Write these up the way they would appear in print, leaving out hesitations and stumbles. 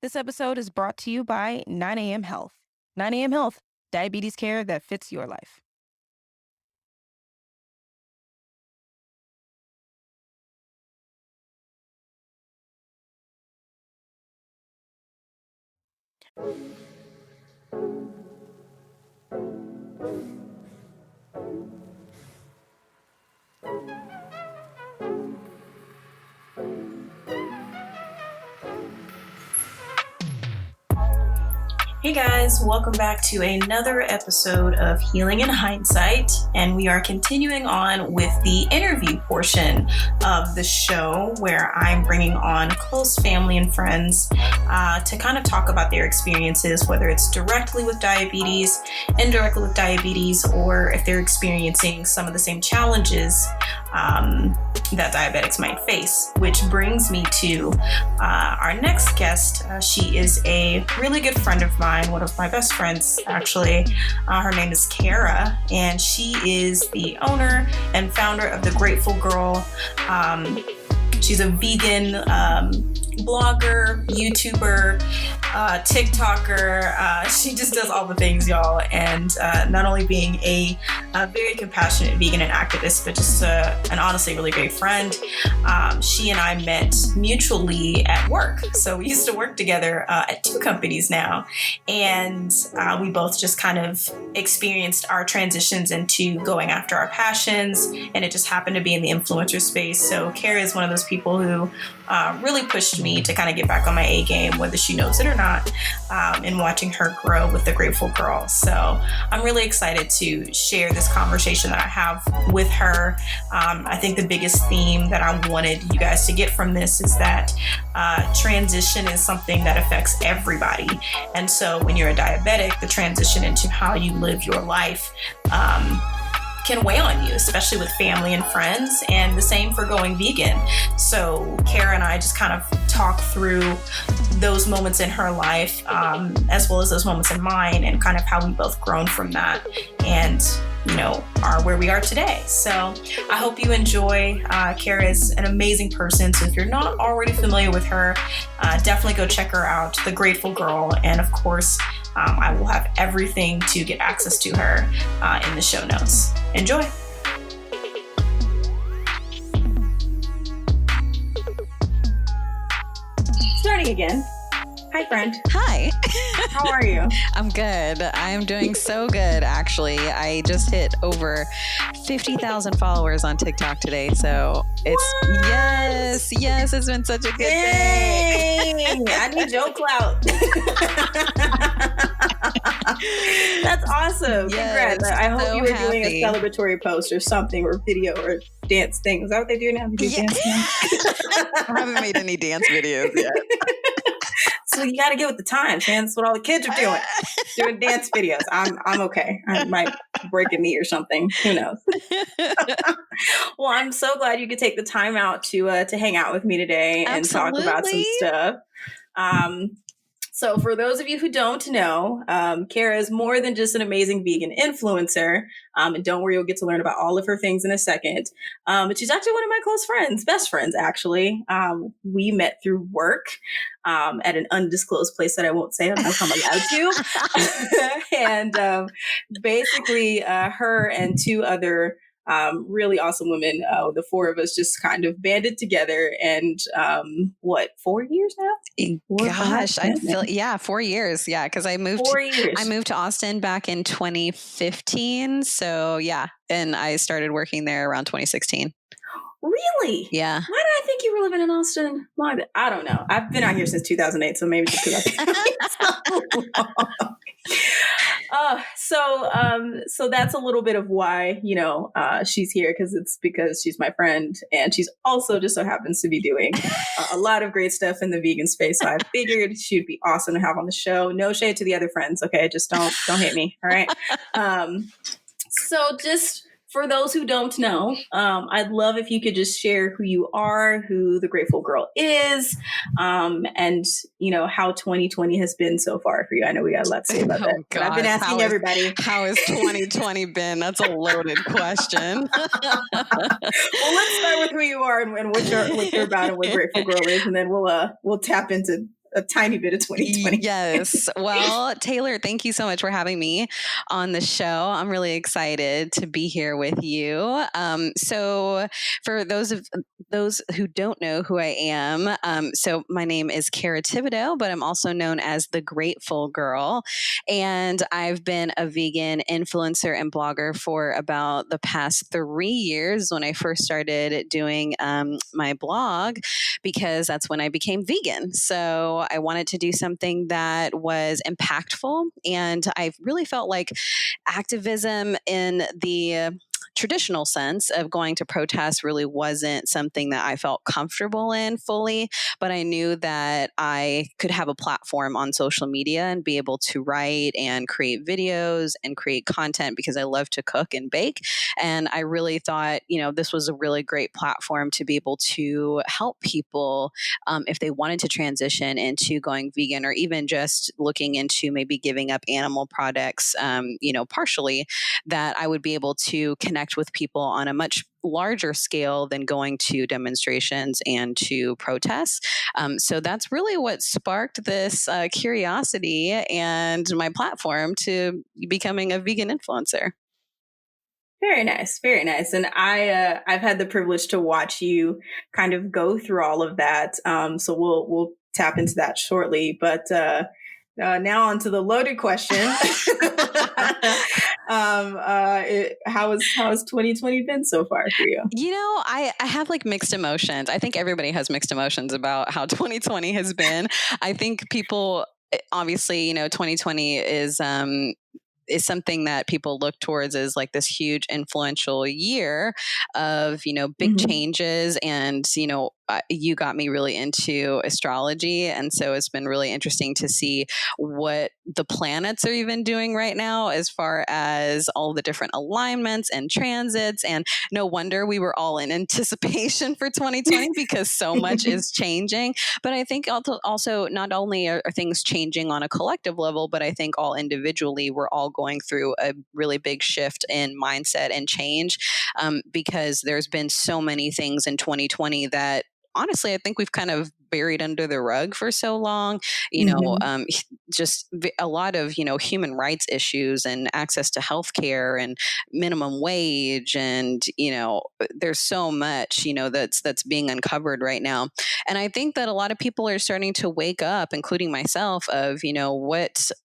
This episode is brought to you by 9am Health. 9am Health, diabetes care that fits your life. Hey guys, welcome back to another episode of Healing in Hindsight, and we are continuing on with the interview portion of the show where I'm bringing on close family and friends to kind of talk about their experiences, whether it's directly with diabetes, indirectly with diabetes, or if they're experiencing some of the same challenges that diabetics might face, which brings me to our next guest. She is a really good friend of mine, one of my best friends, actually. Her name is Cara, and she is the owner and founder of The Grateful Girl. She's a vegan blogger, YouTuber, TikToker. She just does all the things, y'all. And not only being a very compassionate vegan and activist, but just an honestly really great friend. She and I met mutually at work. So we used to work together at two companies now. And we both just kind of experienced our transitions into going after our passions. And it just happened to be in the influencer space. So Cara is one of those people who really pushed me to kind of get back on my A game, whether she knows it or not, in watching her grow with The Grateful Girl. So I'm really excited to share this conversation that I have with her. I think the biggest theme that I wanted you guys to get from this is that transition is something that affects everybody. And so when you're a diabetic, the transition into how you live your life can weigh on you, especially with family and friends, and the same for going vegan. So Cara and I just kind of talk through those moments in her life, as well as those moments in mine, and kind of how we both grown from that and, you know, are where we are today. So I hope you enjoy. Cara is an amazing person. So if you're not already familiar with her, definitely go check her out, The Grateful Girl. And of course, I will have everything to get access to her in the show notes. Enjoy. Starting again. Hi, friend. Hi. How are you? I'm good. I'm doing so good, actually. I just hit over 50,000 followers on TikTok today. So it's, yes, it's been such a good day. I need Joe Clout. That's awesome. Yes, congrats. I hope so you were happy. doing a celebratory post or something, or video or dance thing. Is that what they do now? They do dance now? I haven't made any dance videos yet. So you got to get with the times, man. That's what all the kids are doing dance videos. I'm okay. I might break a knee or something. Who knows? Well, I'm so glad you could take the time out to hang out with me today and talk about some stuff. So for those of you who don't know, Cara is more than just an amazing vegan influencer. And don't worry, you'll get to learn about all of her things in a second. But she's actually one of my close friends, best friends, actually. We met through work at an undisclosed place that I won't say. I don't know if I'm allowed to. And basically, her and two other really awesome women. The four of us just kind of banded together, and 4 years now? Gosh, I feel 4 years. Yeah, because I moved. 4 years. I moved to Austin back in 2015. So yeah, and I started working there around 2016. Really? Yeah. Why did I think you were living in Austin? I don't know. I've been out here since 2008, so maybe just because I've been so long. So that's a little bit of why, she's here, because she's my friend, and she's also just so happens to be doing a lot of great stuff in the vegan space. So I figured she'd be awesome to have on the show. No shade to the other friends. Okay. Just don't hit me. All right. So just for those who don't know, I'd love if you could just share who you are, who The Grateful Girl is, and how 2020 has been so far for you. I know we got a lot to say about that. But I've been asking everybody. How has 2020 been? That's a loaded question. Well, let's start with who you are and what you're about and what Grateful Girl is, and then we'll tap into a tiny bit of 2020. Yes. Well, Taylor, thank you so much for having me on the show. I'm really excited to be here with you. So for those who don't know who I am, so my name is Cara, but I'm also known as the Grateful Girl. And I've been a vegan influencer and blogger for about the past 3 years when I first started doing my blog, because that's when I became vegan. So I wanted to do something that was impactful. And I really felt like activism in the traditional sense of going to protests really wasn't something that I felt comfortable in fully, but I knew that I could have a platform on social media and be able to write and create videos and create content because I love to cook and bake. And I really thought, this was a really great platform to be able to help people if they wanted to transition into going vegan or even just looking into maybe giving up animal products, partially, that I would be able to connect with people on a much larger scale than going to demonstrations and to protests. So that's really what sparked this curiosity and my platform to becoming a vegan influencer. Very nice, very nice. And I've had the privilege to watch you kind of go through all of that. So we'll tap into that shortly. But now on to the loaded question. How has 2020 been so far for you? I have like mixed emotions. I think everybody has mixed emotions about how 2020 has been. I think people, obviously, 2020 is something that people look towards as like this huge influential year of, big changes. And, you got me really into astrology. And so it's been really interesting to see what the planets are even doing right now, as far as all the different alignments and transits. And no wonder we were all in anticipation for 2020 because so much is changing. But I think also not only are things changing on a collective level, but I think all individually, we're all going through a really big shift in mindset and change, because there's been so many things in 2020 that honestly, I think we've kind of buried under the rug for so long, just a lot of, human rights issues and access to healthcare and minimum wage. And, there's so much, that's being uncovered right now. And I think that a lot of people are starting to wake up, including myself, of,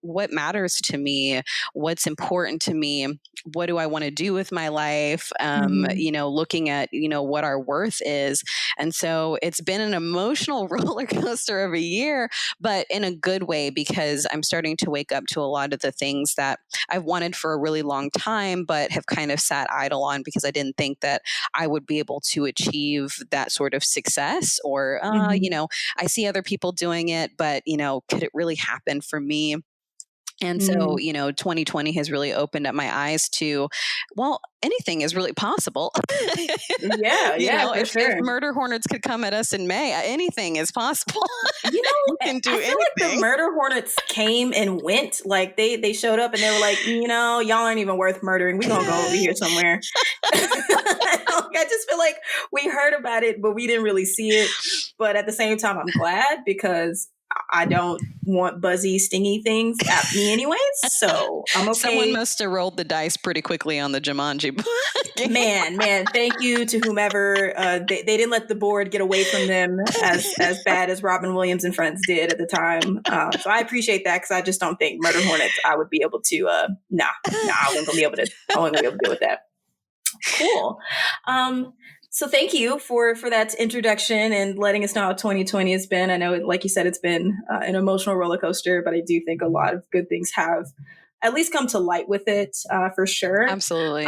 what matters to me, what's important to me, what do I want to do with my life, looking at, what our worth is. And so it's been an emotional roller coaster of a year, but in a good way, because I'm starting to wake up to a lot of the things that I've wanted for a really long time, but have kind of sat idle on because I didn't think that I would be able to achieve that sort of success. Or, I see other people doing it, but, could it really happen for me? And so, 2020 has really opened up my eyes to, well, anything is really possible. Yeah, for sure. If murder hornets could come at us in May, anything is possible. You can do I feel anything. like the murder hornets came and went. Like they showed up and they were like, y'all aren't even worth murdering. We're going to go over here somewhere. I just feel like we heard about it, but we didn't really see it. But at the same time, I'm glad because I don't want buzzy, stingy things at me anyways. So I'm okay. Someone must have rolled the dice pretty quickly on the Jumanji. Man, thank you to whomever. They didn't let the board get away from them as bad as Robin Williams and Friends did at the time. So I appreciate that because I just don't think Murder Hornets I would be able to. I wasn't gonna be able to. I wasn't gonna be able to deal with that. Cool. So thank you for that introduction and letting us know how 2020 has been. I know, like you said, it's been an emotional roller coaster, but I do think a lot of good things have at least come to light with it, for sure. Absolutely.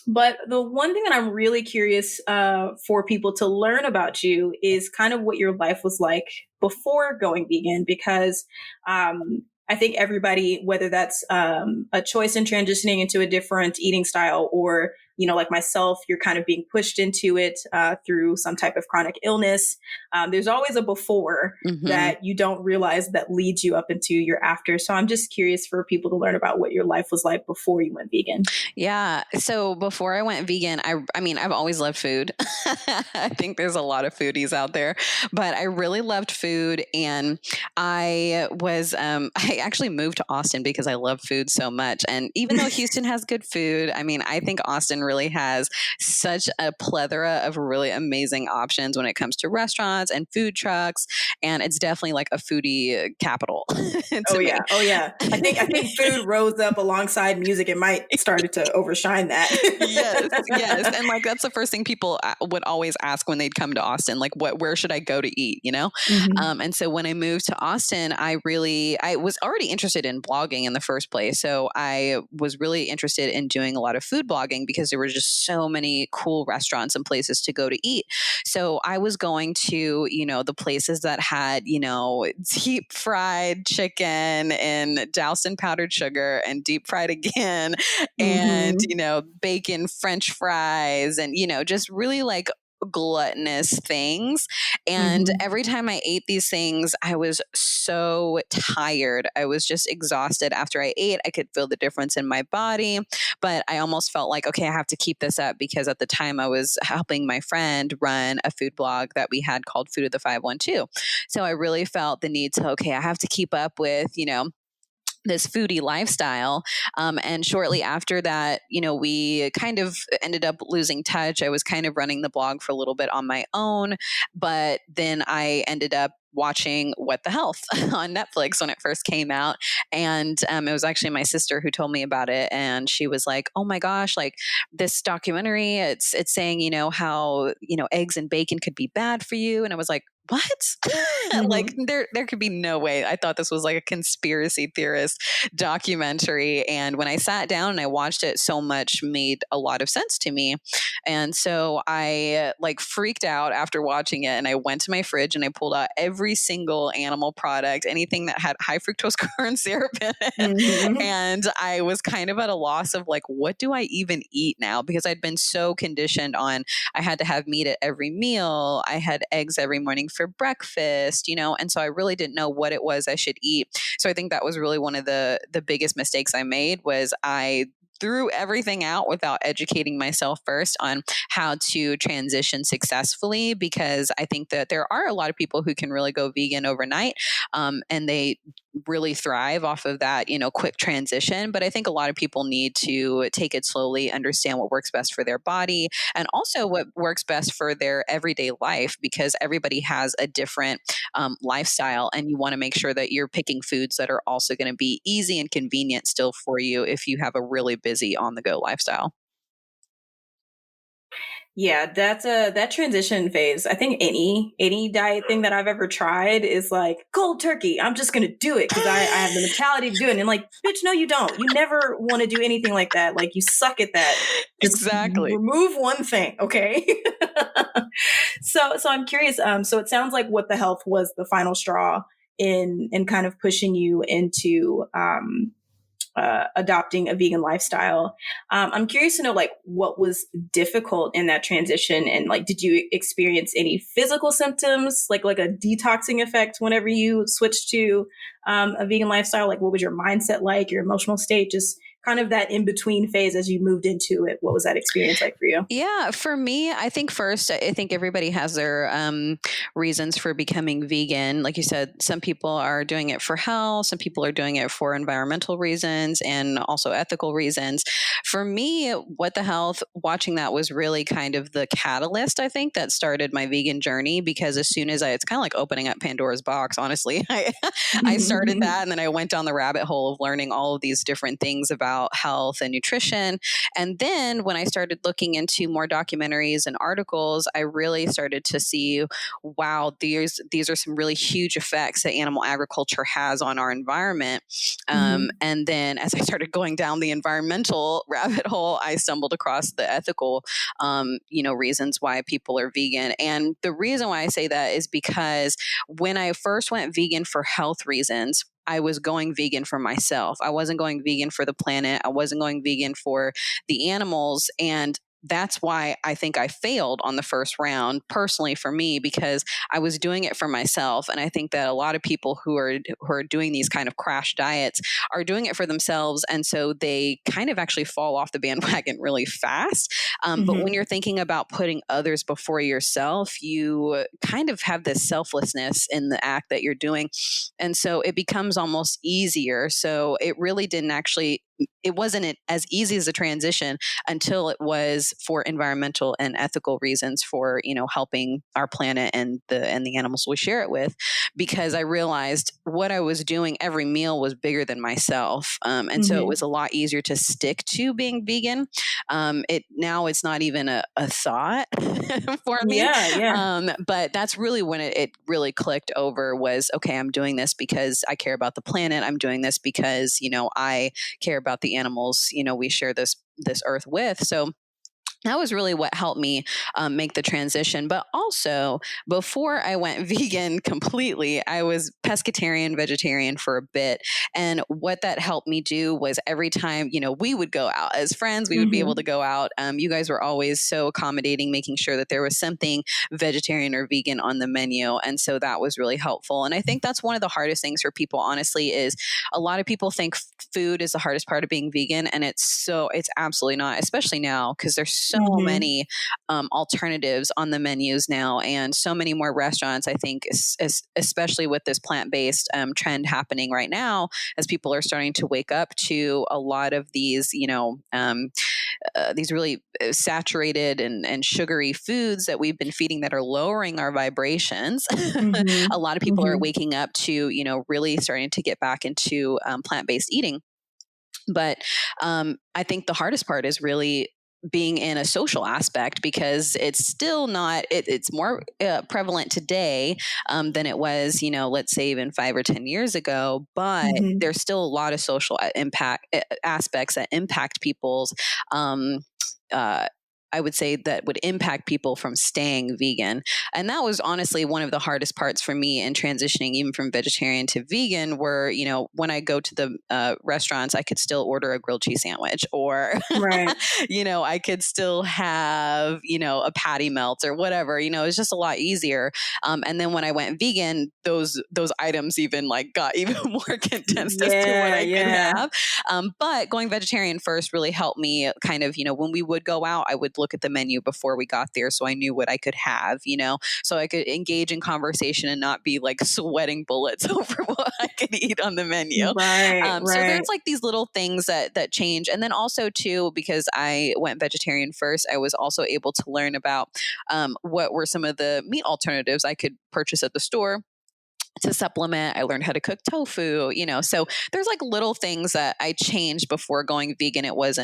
But the one thing that I'm really curious for people to learn about you is kind of what your life was like before going vegan, because I think everybody, whether that's a choice in transitioning into a different eating style or like myself, you're kind of being pushed into it through some type of chronic illness. There's always a before Mm-hmm. that you don't realize that leads you up into your after. So I'm just curious for people to learn about what your life was like before you went vegan. Yeah. So before I went vegan, I mean, I've always loved food. I think there's a lot of foodies out there, but I really loved food. And I actually moved to Austin because I love food so much. And even though Houston has good food, I mean, I think Austin really has such a plethora of really amazing options when it comes to restaurants and food trucks. And it's definitely like a foodie capital Oh to me. yeah. Oh yeah. I think food rose up alongside music. It might started to overshine that. Yes, yes. And like that's the first thing people would always ask when they'd come to Austin, like where should I go to eat, you know? Mhm. And so when I moved to Austin, I was already interested in blogging in the first place. So I was really interested in doing a lot of food blogging because there were just so many cool restaurants and places to go to eat. So I was going to, the places that had, deep fried chicken and doused in powdered sugar and deep fried again and, Mhm. bacon French fries and, just really like gluttonous things. And Mhm. every time I ate these things, I was so tired. I was just exhausted after I ate. I could feel the difference in my body, but I almost felt like, okay, I have to keep this up because at the time I was helping my friend run a food blog that we had called Food of the 512. So I really felt the need to, okay, I have to keep up with, this foodie lifestyle. And shortly after that, we kind of ended up losing touch. I was kind of running the blog for a little bit on my own, but then I ended up watching What the Health on Netflix when it first came out. And it was actually my sister who told me about it. And she was like, oh my gosh, like this documentary, it's saying, how, eggs and bacon could be bad for you. And I was like, what? Like Mhm. there could be no way. I thought this was like a conspiracy theorist documentary. And when I sat down and I watched it, so much made a lot of sense to me. And so I like freaked out after watching it. And I went to my fridge and I pulled out every single animal product, anything that had high fructose corn syrup in it. Mhm. And I was kind of at a loss of like, what do I even eat now? Because I'd been so conditioned on I had to have meat at every meal. I had eggs every morning for breakfast, and so I really didn't know what it was I should eat. So I think that was really one of the biggest mistakes I made was I threw everything out without educating myself first on how to transition successfully, because I think that there are a lot of people who can really go vegan overnight, and they really thrive off of that, quick transition. But I think a lot of people need to take it slowly, understand what works best for their body and also what works best for their everyday life, because everybody has a different lifestyle. And you want to make sure that you're picking foods that are also going to be easy and convenient still for you if you have a really busy on the go lifestyle. Yeah, that's that transition phase. I think any diet thing that I've ever tried is like cold turkey. I'm just gonna do it because I have the mentality to do it. And like, bitch, no, you don't. You never want to do anything like that. Like you suck at that. Just Exactly. remove one thing, okay? So I'm curious. So it sounds like What the Health was the final straw in kind of pushing you into adopting a vegan lifestyle. I'm curious to know, like, what was difficult in that transition, and like, did you experience any physical symptoms, like a detoxing effect whenever you switched to a vegan lifestyle? Like, what was your mindset like, your emotional state, just kind of that in between phase as you moved into it? What was that experience like for you? Yeah, for me, I think first, I think everybody has their reasons for becoming vegan. Like you said, some people are doing it for health, some people are doing it for environmental reasons and also ethical reasons. For me, What the Health, watching that was really kind of the catalyst, I think, that started my vegan journey. Because as soon as it's kind of like opening up Pandora's box, honestly. I started that and then I went down the rabbit hole of learning all of these different things about health and nutrition. And then when I started looking into more documentaries and articles, I really started to see, wow, these are some really huge effects that animal agriculture has on our environment. Mhm. And then as I started going down the environmental rabbit hole, I stumbled across the ethical, reasons why people are vegan. And the reason why I say that is because when I first went vegan for health reasons, I was going vegan for myself. I wasn't going vegan for the planet. I wasn't going vegan for the animals. And that's why I think I failed on the first round personally for me, because I was doing it for myself. And I think that a lot of people who are doing these kind of crash diets are doing it for themselves. And so they kind of actually fall off the bandwagon really fast. But when you're thinking about putting others before yourself, you kind of have this selflessness in the act that you're doing. And so it becomes almost easier. So it really didn't actually, it wasn't as easy as a transition until it was for environmental and ethical reasons, for, you know, helping our planet and the animals we share it with, because I realized what I was doing every meal was bigger than myself. And so it was a lot easier to stick to being vegan. It's not even a thought for me. But that's really when it really clicked over, was, okay, I'm doing this because I care about the planet. I'm doing this because, you know, I care about the animals, you know, we share this earth with. So that was really what helped me make the transition. But also, before I went vegan completely, I was pescatarian, vegetarian for a bit. And what that helped me do was, every time, you know, we would go out as friends, we would be able to go out. You guys were always so accommodating, making sure that there was something vegetarian or vegan on the menu. And so that was really helpful. And I think that's one of the hardest things for people, honestly, is a lot of people think food is the hardest part of being vegan. And it's absolutely not, especially now, because there's so many alternatives on the menus now, and so many more restaurants. I think, especially with this plant-based trend happening right now, as people are starting to wake up to a lot of these, you know, these really saturated and sugary foods that we've been feeding that are lowering our vibrations. A lot of people are waking up to, you know, really starting to get back into plant-based eating. But I think the hardest part is really being in a social aspect, because it's still not, it's more prevalent today than it was, you know, let's say even 5 or 10 years ago, but there's still a lot of social impact aspects that impact people's I would say that would impact people from staying vegan. And that was honestly one of the hardest parts for me in transitioning even from vegetarian to vegan, where, you know, when I go to the restaurants, I could still order a grilled cheese sandwich, or, you know, I could still have, you know, a patty melt or whatever, you know, it's just a lot easier. And then when I went vegan, those items even like got even more condensed as to what I could have. But going vegetarian first really helped me kind of, you know, when we would go out, I would look at the menu before we got there, so I knew what I could have, you know, so I could engage in conversation and not be like sweating bullets over what I could eat on the menu. So there's like these little things that change. And then also too, because I went vegetarian first, I was also able to learn about what were some of the meat alternatives I could purchase at the store to supplement. I learned how to cook tofu, you know, so there's like little things that I changed before going vegan. It was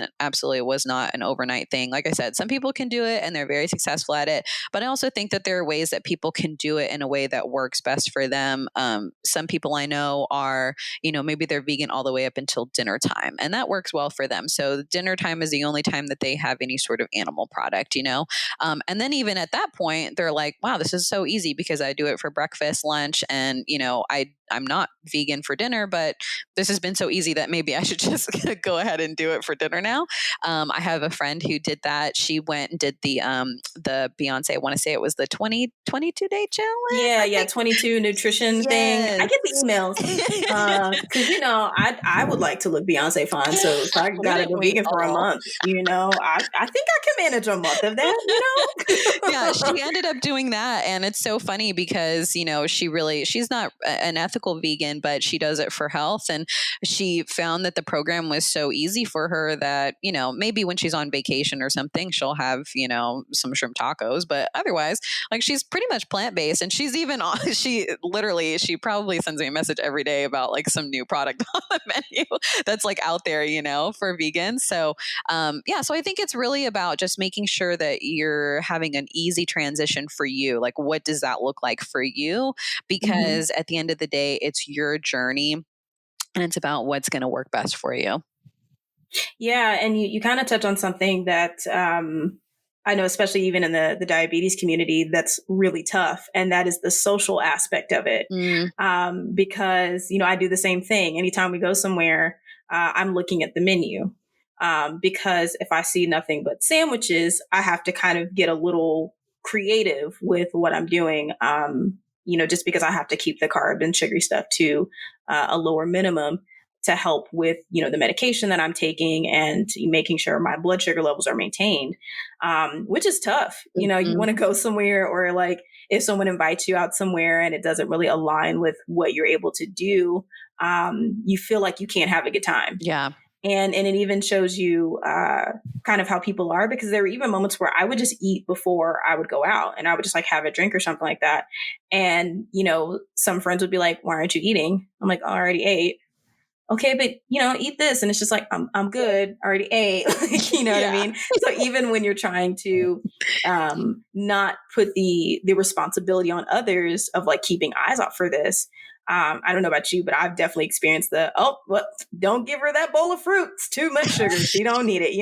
not an overnight thing. Like I said, some people can do it and they're very successful at it, but I also think that there are ways that people can do it in a way that works best for them. Some people I know are, you know, maybe they're vegan all the way up until dinner time, and that works well for them. So dinner time is the only time that they have any sort of animal product, you know, and then even at that point, they're like, wow, this is so easy because I do it for breakfast, lunch, and you know, I'm not vegan for dinner, but this has been so easy that maybe I should just go ahead and do it for dinner now. I have a friend who did that. She went and did the Beyonce, I want to say it was the 22 day challenge. 22 nutrition thing. I get the emails because you know I would like to look Beyonce fine, so I gotta go vegan for a month. You know, I think I can manage a month of that. You know, yeah, she ended up doing that, and it's so funny because you know she's not an ethical vegan, but she does it for health, and she found that the program was so easy for her that you know maybe when she's on vacation or something she'll have you know some shrimp tacos, but otherwise like she's pretty much plant-based, and she's even she probably sends me a message every day about like some new product on the menu that's like out there, you know, for vegans. So so I think it's really about just making sure that you're having an easy transition for you. Like what does that look like for you? Because at the end of the day, it's your journey and it's about what's going to work best for you. Yeah. And you kind of touch on something that I know, especially even in the diabetes community, that's really tough. And that is the social aspect of it. Because, you know, I do the same thing. Anytime we go somewhere, I'm looking at the menu. because if I see nothing but sandwiches, I have to kind of get a little creative with what I'm doing. Just because I have to keep the carb and sugary stuff to a lower minimum to help with, the medication that I'm taking and making sure my blood sugar levels are maintained, which is tough. You want to go somewhere, or like if someone invites you out somewhere and it doesn't really align with what you're able to do, you feel like you can't have a good time. Yeah. And it even shows you kind of how people are, because there were even moments where I would just eat before I would go out, and I would just like have a drink or something like that. And, some friends would be like, why aren't you eating? I'm like, oh, I already ate. Okay, but eat this. And it's just like, I'm good. I already ate. What I mean? So even when you're trying to not put the responsibility on others of like keeping eyes out for this, I don't know about you, but I've definitely experienced don't give her that bowl of fruit. It's too much sugar. She don't need it,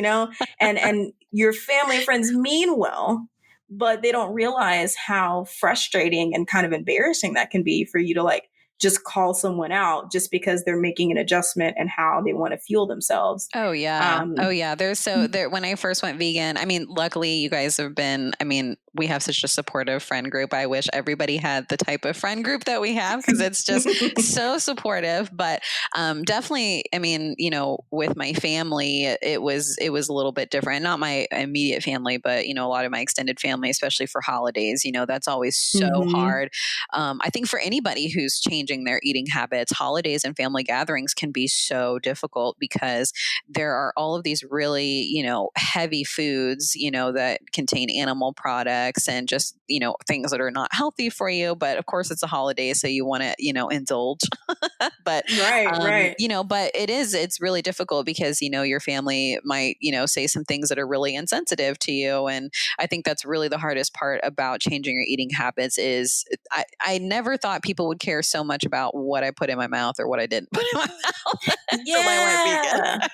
and your family and friends mean well, but they don't realize how frustrating and kind of embarrassing that can be for you to like just call someone out just because they're making an adjustment and how they want to fuel themselves. Oh yeah. When I first went vegan, I mean, luckily you guys have been, we have such a supportive friend group. I wish everybody had the type of friend group that we have, because it's just so supportive. But definitely, with my family, it was a little bit different. Not my immediate family, but a lot of my extended family, especially for holidays. That's always so hard. I think for anybody who's changing their eating habits, holidays and family gatherings can be so difficult because there are all of these really, heavy foods, that contain animal products and just, things that are not healthy for you. But of course it's a holiday, so you want to, indulge. But, right. But it's really difficult because, your family might, say some things that are really insensitive to you. And I think that's really the hardest part about changing your eating habits is I never thought people would care so much about what I put in my mouth or what I didn't put in my mouth until I went vegan.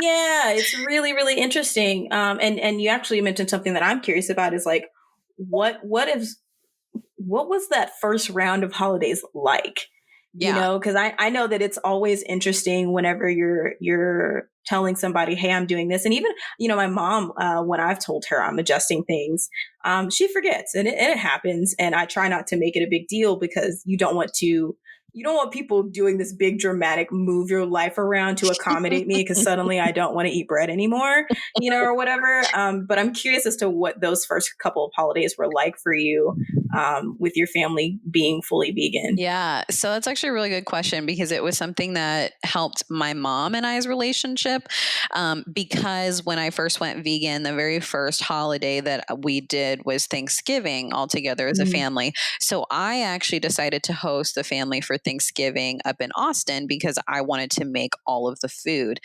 Yeah, it's really, really interesting. And you actually mentioned something that I'm curious about is like, what was that first round of holidays like? Because I know that it's always interesting whenever you're telling somebody, hey, I'm doing this. And even, my mom, when I've told her I'm adjusting things, she forgets, and it happens. And I try not to make it a big deal, because you don't want people doing this big dramatic move your life around to accommodate me, because suddenly I don't want to eat bread anymore, or whatever. But I'm curious as to what those first couple of holidays were like for you, with your family being fully vegan. Yeah. So that's actually a really good question, because it was something that helped my mom and I's relationship. Because when I first went vegan, the very first holiday that we did was Thanksgiving all together as a family. So I actually decided to host the family for Thanksgiving up in Austin, because I wanted to make all of the food,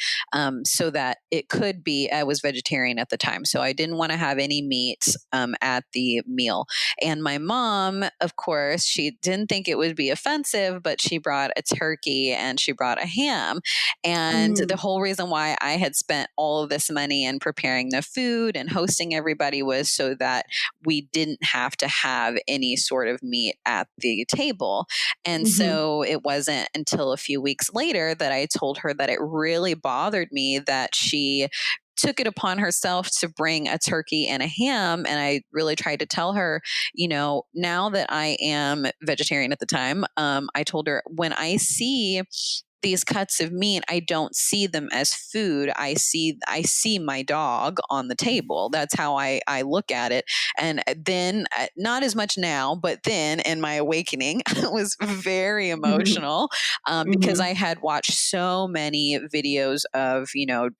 so that it could be, I was vegetarian at the time, so I didn't want to have any meat at the meal. And my mom, of course, she didn't think it would be offensive, but she brought a turkey and she brought a ham. And the whole reason why I had spent all of this money in preparing the food and hosting everybody was so that we didn't have to have any sort of meat at the table. And so it wasn't until a few weeks later that I told her that it really bothered me that she took it upon herself to bring a turkey and a ham. And I really tried to tell her, now that I am vegetarian at the time, I told her, when I see these cuts of meat, I don't see them as food. I see my dog on the table. That's how I look at it. And then, not as much now, but then in my awakening, it was very emotional, because I had watched so many videos of,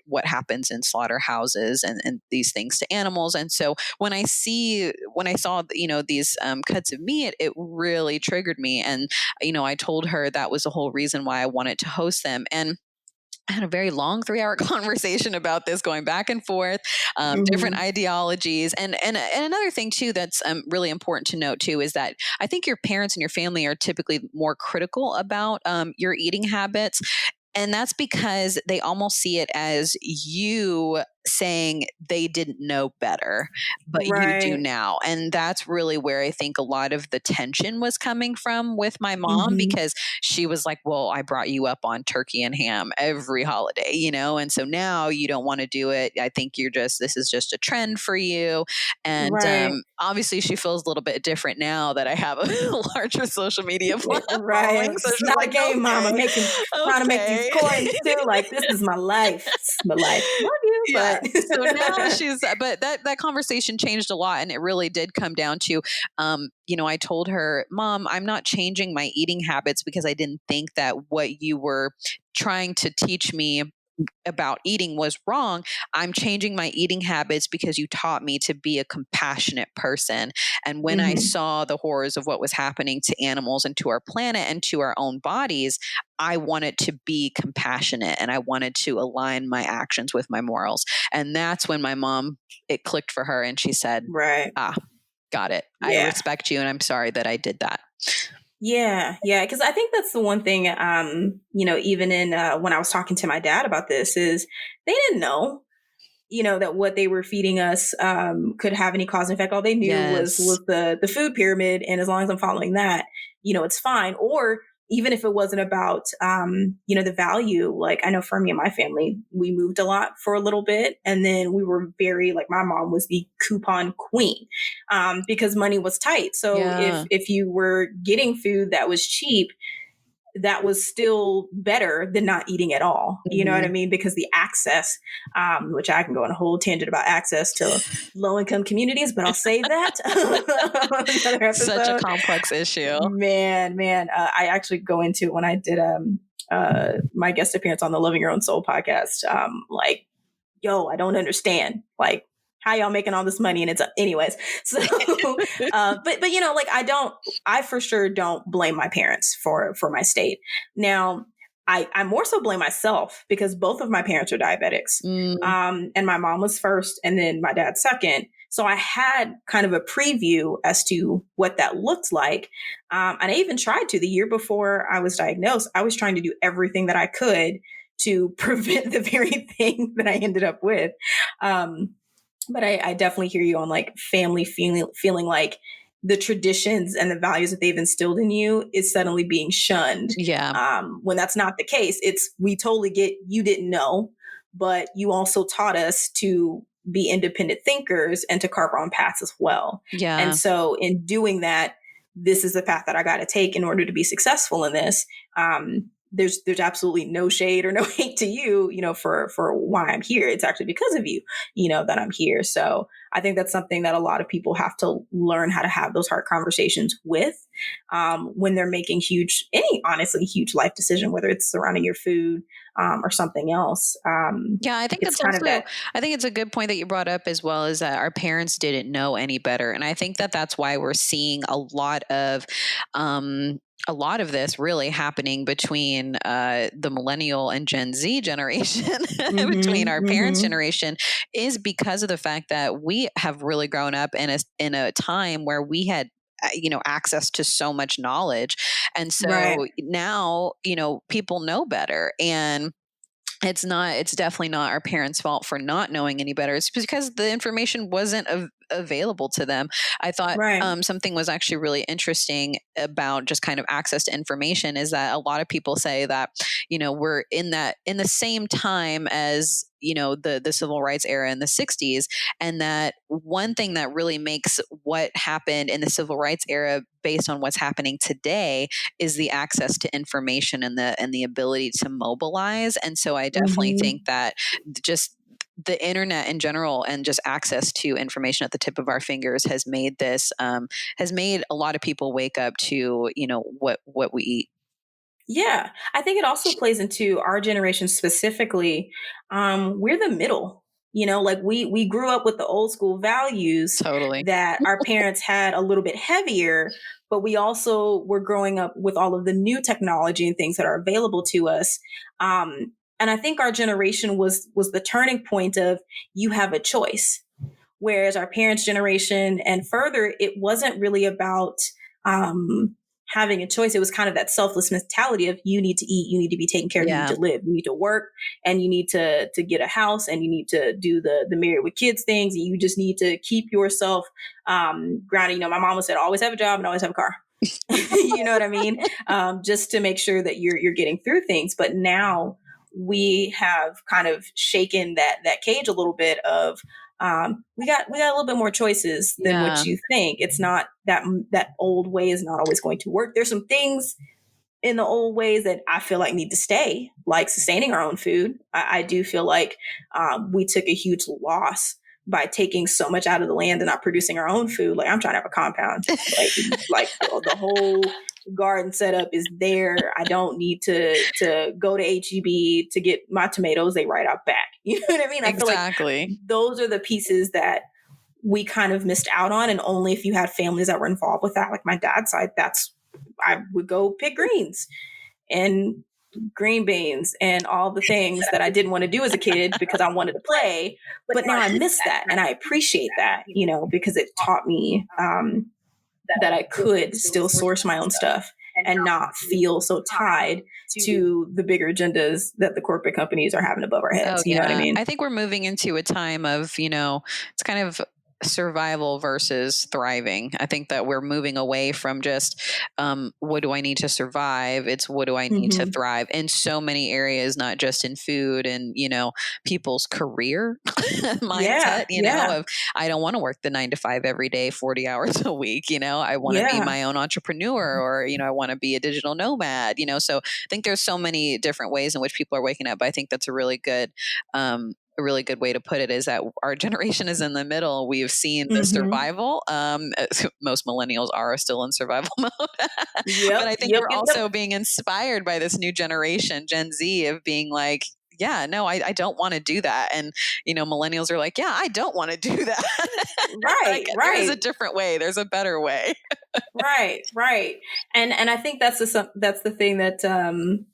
what happens in slaughterhouses and these things to animals. And so when I saw, these cuts of meat, it really triggered me. And, I told her that was the whole reason why I wanted to host them. And I had a very long 3-hour conversation about this, going back and forth, different ideologies. And another thing too, that's really important to note too, is that I think your parents and your family are typically more critical about your eating habits. And that's because they almost see it as you saying they didn't know better, but you do Right. now. And that's really where I think a lot of the tension was coming from with my mom, Hmm. because she was like, well, I brought you up on turkey and ham every holiday, and so now you don't want to do it. I think this is just a trend for you. And Right. obviously, she feels a little bit different now that I have a larger social media Right. following. So It's she's not a like, game, mama. okay, Trying to make these okay. coins too. Like, this is my life. It's my life. Love you, Yeah. but So now but that conversation changed a lot, and it really did come down to, I told her, Mom, I'm not changing my eating habits because I didn't think that what you were trying to teach me about eating was wrong. I'm changing my eating habits because you taught me to be a compassionate person. And when I hmm saw the horrors of what was happening to animals and to our planet and to our own bodies, I wanted to be compassionate and I wanted to align my actions with my morals. And that's when my mom, it clicked for her and she said, right. ah, got it. I Yeah. respect you and I'm sorry that I did that. Yeah, yeah, because I think that's the one thing, even in when I was talking to my dad about this, is they didn't know, that what they were feeding us could have any cause and effect. All they knew was Yes. the food pyramid, and as long as I'm following that, it's fine. Or even if it wasn't about the value, like I know for me and my family, we moved a lot for a little bit, and then we were very like my mom was the coupon queen because money was tight. So Yeah. if you were getting food that was cheap, that was still better than not eating at all. You know what I Mhm. mean? Because the access, which I can go on a whole tangent about access to low income communities, but I'll save that on another Such a episode. complex issue. Man, I actually go into it when I did my guest appearance on the Loving Your Own Soul podcast. Like, yo, I don't understand. Like, how y'all making all this money? And it's anyways. So, but like I for sure don't blame my parents for my state. Now, I more so blame myself because both of my parents are diabetics. Mm, And my mom was first and then my dad second. So I had kind of a preview as to what that looked like. And I even tried the year before I was diagnosed, I was trying to do everything that I could to prevent the very thing that I ended up with. Um, but I definitely hear you on like family feeling like the traditions and the values that they've instilled in you is suddenly being shunned. yeah. When that's not the case, we totally get you didn't know, but you also taught us to be independent thinkers and to carve our own paths as well. And Yeah. so in doing that, this is the path that I got to take in order to be successful in this. There's absolutely no shade or no hate to you, for why I'm here. It's actually because of you, that I'm here. So I think that's something that a lot of people have to learn how to have those hard conversations with when they're making honestly huge life decision, whether it's surrounding your food or something else. Yeah, I think It's that's kind of also, that. I think it's a good point that you brought up as well, is that our parents didn't know any better. And I think that that's why we're seeing um, a lot of this really happening between the millennial and Gen Z generation, between our parents' Mm-hmm. generation, is because of the fact that we have really grown up in a time where we had access to so much knowledge. And Right. so now, people know better. And it's definitely not our parents' fault for not knowing any better. It's because the information wasn't available to them. I thought Right. something was actually really interesting about just kind of access to information, is that a lot of people say that, we're in the same time as, the civil rights era in the 60s. And that one thing that really makes what happened in the civil rights era based on what's happening today is the access to information and the ability to mobilize. And so I definitely Mm-hmm. think that just the internet in general and just access to information at the tip of our fingers has made a lot of people wake up to what we eat. Yeah, I think it also plays into our generation specifically. We're the middle, like we grew up with the old school values Totally. that our parents had a little bit heavier, but we also were growing up with all of the new technology and things that are available to us. And I think our generation was the turning point of you have a choice, whereas our parents' generation and further, it wasn't really about. having a choice. It was kind of that selfless mentality of you need to eat, you need to be taken care of, you need to live, you need to work, and you need to get a house, and you need to do the married with kids things, and you just need to keep yourself grounded. My mom said, always have a job and always have a car. You know what I mean? Just to make sure that you're getting through things. But now we have kind of shaken that cage a little bit of we got a little bit more choices than what you think. It's not that old way is not always going to work. There's some things in the old ways that I feel like need to stay, like sustaining our own food. I do feel like we took a huge loss by taking so much out of the land and not producing our own food. Like, I'm trying to have a compound, like the whole garden setup is there. I don't need to go to HEB to get my tomatoes. They right out back. You know what I mean? I feel like those are the pieces that we kind of missed out on. And only if you had families that were involved with that, like my dad's side, I would go pick greens and green beans and all the things that I didn't want to do as a kid because I wanted to play. But now I miss that. And I appreciate that, because it taught me that I could still source my own stuff and not feel so tied to the bigger agendas that the corporate companies are having above our heads. You know what I mean? I think we're moving into a time of, it's kind of survival versus thriving. I think that we're moving away from just what do I need to survive? It's what do I need to thrive in so many areas, not just in food and, people's career mindset, of I don't want to work the 9 to 5 every day, 40 hours a week. I want to be my own entrepreneur, or, I want to be a digital nomad, so I think there's so many different ways in which people are waking up. I think that's a really good way to put it, is that our generation is in the middle. We've seen the survival. Most millennials are still in survival mode. But I think we're also being inspired by this new generation, Gen Z, of being like, I don't want to do that. And, millennials are like, I don't want to do that. Right. There's a different way. There's a better way. Right. And I think that's the thing that,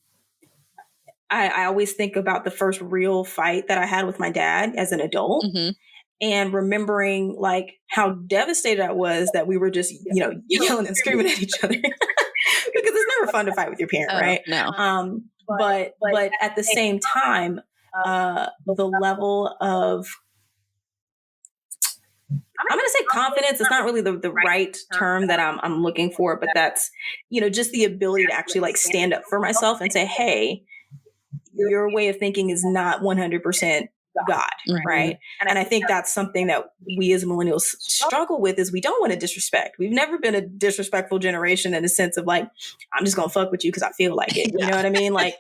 I always think about the first real fight that I had with my dad as an adult, and remembering like how devastated I was that we were just, yelling and screaming at each other because it's never fun to fight with your parent. Right. No. But at the same time, the level of, I'm going to say confidence. It's not really the right term that I'm looking for, but that's, just the ability to actually like stand up for myself and say, hey, your way of thinking is not 100% God, right? And I think that's something that we as millennials struggle with, is we don't want to disrespect. We've never been a disrespectful generation in the sense of like, I'm just going to fuck with you because I feel like it. You know what I mean? Like,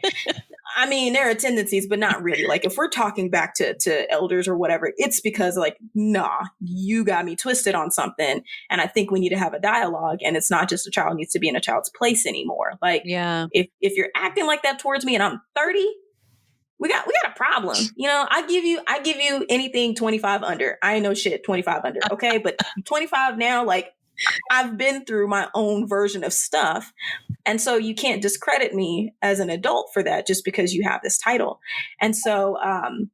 there are tendencies, but not really. Like if we're talking back to elders or whatever, it's because like, nah, you got me twisted on something. And I think we need to have a dialogue, and it's not just a child needs to be in a child's place anymore. Like if you're acting like that towards me and I'm 30, we got a problem. I give you anything 25 under. I ain't no shit 25 under. Okay. But 25 now, like I've been through my own version of stuff. And so you can't discredit me as an adult for that just because you have this title. And so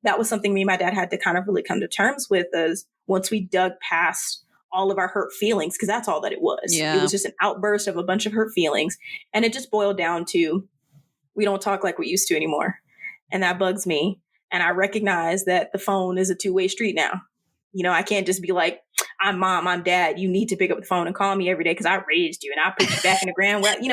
that was something me and my dad had to kind of really come to terms with, as once we dug past all of our hurt feelings, because that's all that it was. It was just an outburst of a bunch of hurt feelings. And it just boiled down to, we don't talk like we used to anymore. And that bugs me. And I recognize that the phone is a two-way street now. I can't just be like, I'm mom, I'm dad. You need to pick up the phone and call me every day because I raised you and I put you back in the ground. Well, we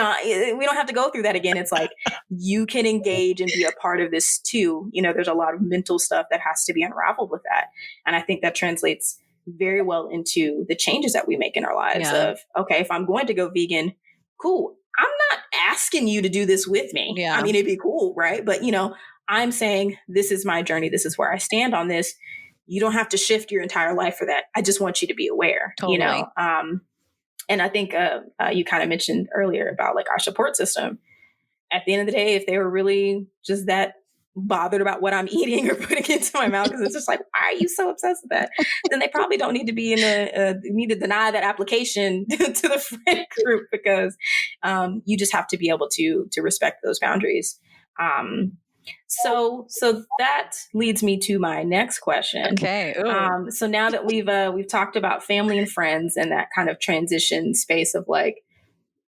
don't have to go through that again. It's like, you can engage and be a part of this too. There's a lot of mental stuff that has to be unraveled with that. And I think that translates very well into the changes that we make in our lives of, okay, if I'm going to go vegan, cool. I'm not asking you to do this with me. It'd be cool. Right. But, I'm saying, this is my journey. This is where I stand on this. You don't have to shift your entire life for that. I just want you to be aware, Totally. And I think you kind of mentioned earlier about like our support system. At the end of the day, if they were really just that bothered about what I'm eating or putting into my mouth, because it's just like, why are you so obsessed with that? Then they probably don't need to be need to deny that application to the friend group, because you just have to be able to respect those boundaries. So that leads me to my next question. Okay. So now that we've talked about family and friends and that kind of transition space of like,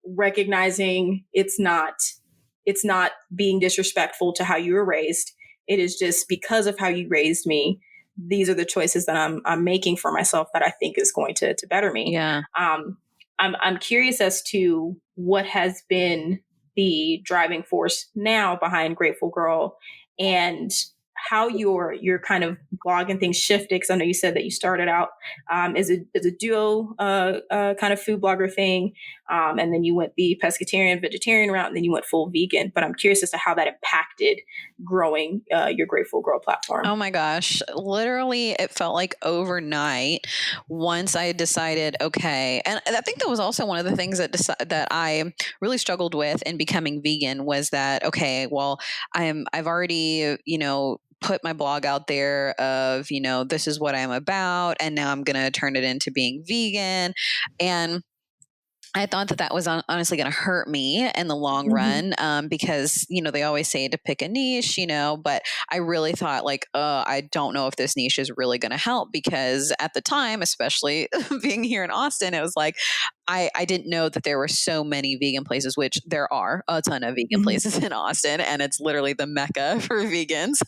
recognizing it's not being disrespectful to how you were raised. It is just because of how you raised me. These are the choices that I'm making for myself that I think is going to better me. Yeah. I'm curious as to what has been the driving force now behind Grateful Girl, and how your kind of blog and things shifted. Because I know you said that you started out as a duo kind of food blogger thing, and then you went the pescatarian vegetarian route, and then you went full vegan. But I'm curious as to how that impacted growing your Grateful Girl platform. Oh my gosh. Literally, it felt like overnight once I decided, okay. And I think that was also one of the things that I really struggled with in becoming vegan was that, okay, well, I've already, put my blog out there of, this is what I'm about. And now I'm going to turn it into being vegan. And I thought that was honestly going to hurt me in the long run, because, they always say to pick a niche, but I really thought like, I don't know if this niche is really going to help, because at the time, especially being here in Austin, it was like, I didn't know that there were so many vegan places, which there are a ton of vegan places in Austin, and it's literally the mecca for vegans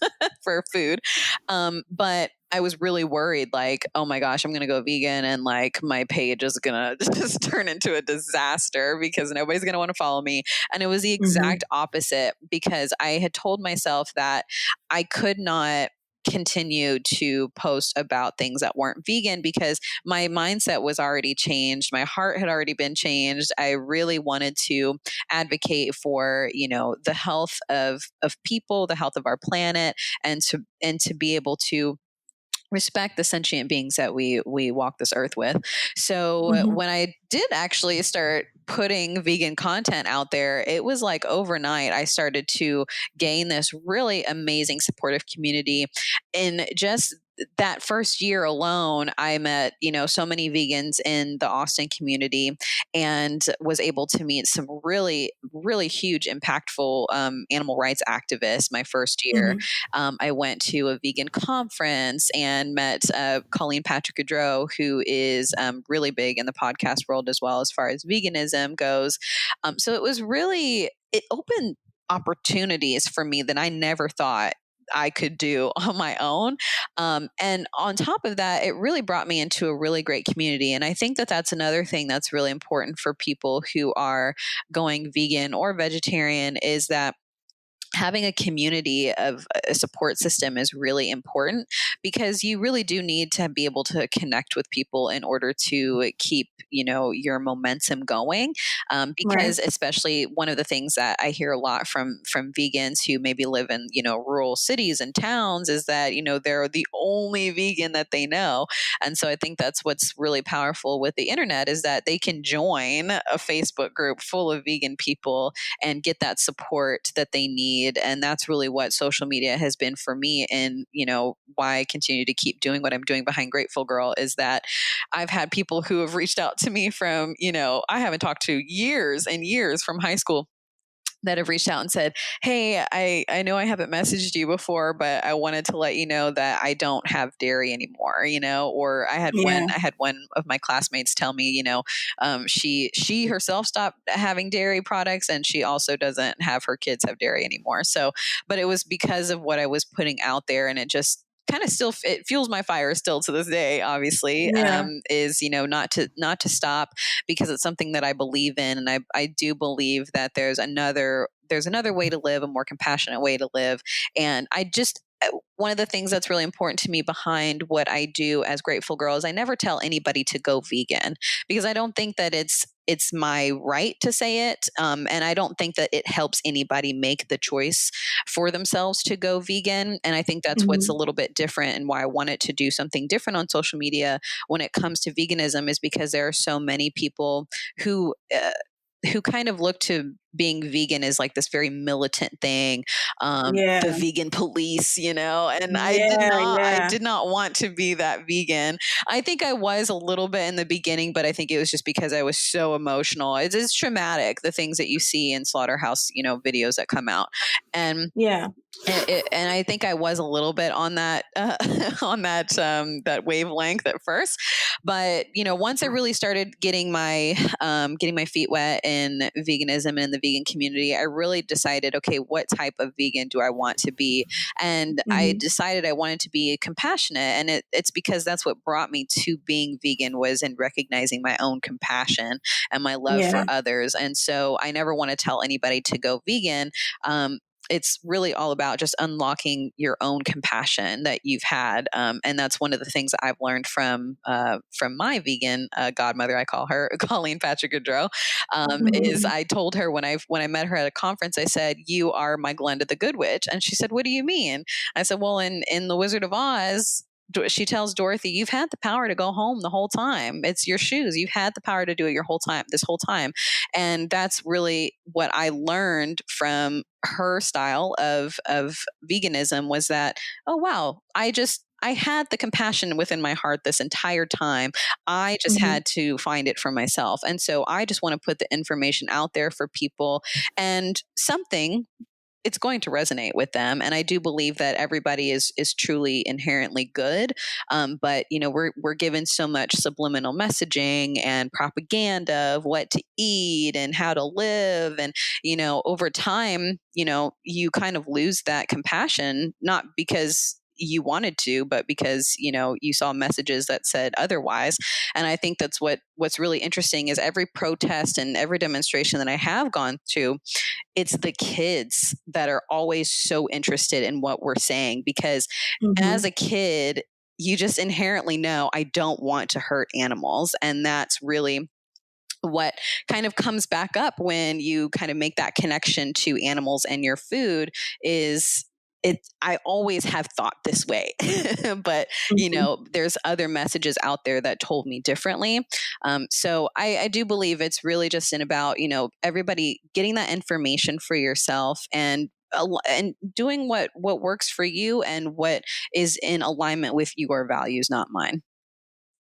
for food. But I was really worried, like, oh my gosh, I'm going to go vegan and like my page is going to just turn into a disaster because nobody's going to want to follow me. And it was the exact opposite, because I had told myself that I could not continue to post about things that weren't vegan because my mindset was already changed. My heart had already been changed. I really wanted to advocate for, the health of people, the health of our planet, and to be able to respect the sentient beings that we walk this earth with. So when I did actually start putting vegan content out there, it was like overnight I started to gain this really amazing supportive community. In just that first year alone, I met, so many vegans in the Austin community and was able to meet some really, really huge, impactful animal rights activists my first year. I went to a vegan conference and met Colleen Patrick Goudreau, who is really big in the podcast world as well as far as veganism goes. So it opened opportunities for me that I never thought I could do on my own. And on top of that, it really brought me into a really great community. And I think that that's another thing that's really important for people who are going vegan or vegetarian, is that having a community of a support system is really important, because you really do need to be able to connect with people in order to keep, your momentum going. Because especially one of the things that I hear a lot from vegans who maybe live in, rural cities and towns is that, they're the only vegan that they know. And so I think that's what's really powerful with the internet, is that they can join a Facebook group full of vegan people and get that support that they need. And that's really what social media has been for me. And, why I continue to keep doing what I'm doing behind Grateful Girl, is that I've had people who have reached out to me from, I haven't talked to years and years from high school, that have reached out and said, hey, I know I haven't messaged you before, but I wanted to let you know that I don't have dairy anymore, or I had one of my classmates tell me, she herself stopped having dairy products, and she also doesn't have her kids have dairy anymore. So, but it was because of what I was putting out there, and it just kind of still, it fuels my fire still to this day, obviously, is, not to stop, because it's something that I believe in. And I do believe that there's another way to live, a more compassionate way to live. And one of the things that's really important to me behind what I do as Grateful Girl is I never tell anybody to go vegan, because I don't think that it's my right to say it. And I don't think that it helps anybody make the choice for themselves to go vegan. And I think that's what's a little bit different, and why I wanted to do something different on social media when it comes to veganism, is because there are so many people who kind of look to being vegan is like this very militant thing, the Yeah. vegan police, and Yeah. I Yeah. did not want to be that vegan. I think I was a little bit in the beginning, but I think it was just because I was so emotional. It is traumatic, the things that you see in slaughterhouse, videos that come out. And Yeah. and I think I was a little bit on that on that wavelength at first, but once I really started getting my feet wet in veganism and in the vegan community, I really decided, okay, what type of vegan do I want to be? And I Hmm. decided I wanted to be compassionate, and it's because that's what brought me to being vegan, was in recognizing my own compassion and my love for Yeah. others. And so I never want to tell anybody to go vegan. It's really all about just unlocking your own compassion that you've had, and that's one of the things that I've learned from my vegan godmother. I call her Colleen Patrick Goodrow. Is Hmm. I told her when I met her at a conference, I said, "You are my Glenda the Good Witch," and she said, "What do you mean?" I said, "Well, in the Wizard of Oz." She tells Dorothy, "You've had the power to go home the whole time. It's your shoes. You've had the power to do it this whole time." And that's really what I learned from her style of veganism, was that, oh wow, I had the compassion within my heart this entire time. I just Hmm. had to find it for myself. And so I just want to put the information out there for people, and something, it's going to resonate with them. And I do believe that everybody is truly inherently good. But we're given so much subliminal messaging and propaganda of what to eat and how to live. And, over time, you kind of lose that compassion, not because you wanted to, but because you saw messages that said otherwise. And I think that's what's really interesting, is every protest and every demonstration that I have gone to, it's the kids that are always so interested in what we're saying, because as Hmm. a kid, you just inherently know, I don't want to hurt animals. And that's really what kind of comes back up when you kind of make that connection to animals and your food. Is it, I always have thought this way, but Hmm. there's other messages out there that told me differently. So I do believe it's really just in about, everybody getting that information for yourself, and doing what works for you and what is in alignment with your values, not mine.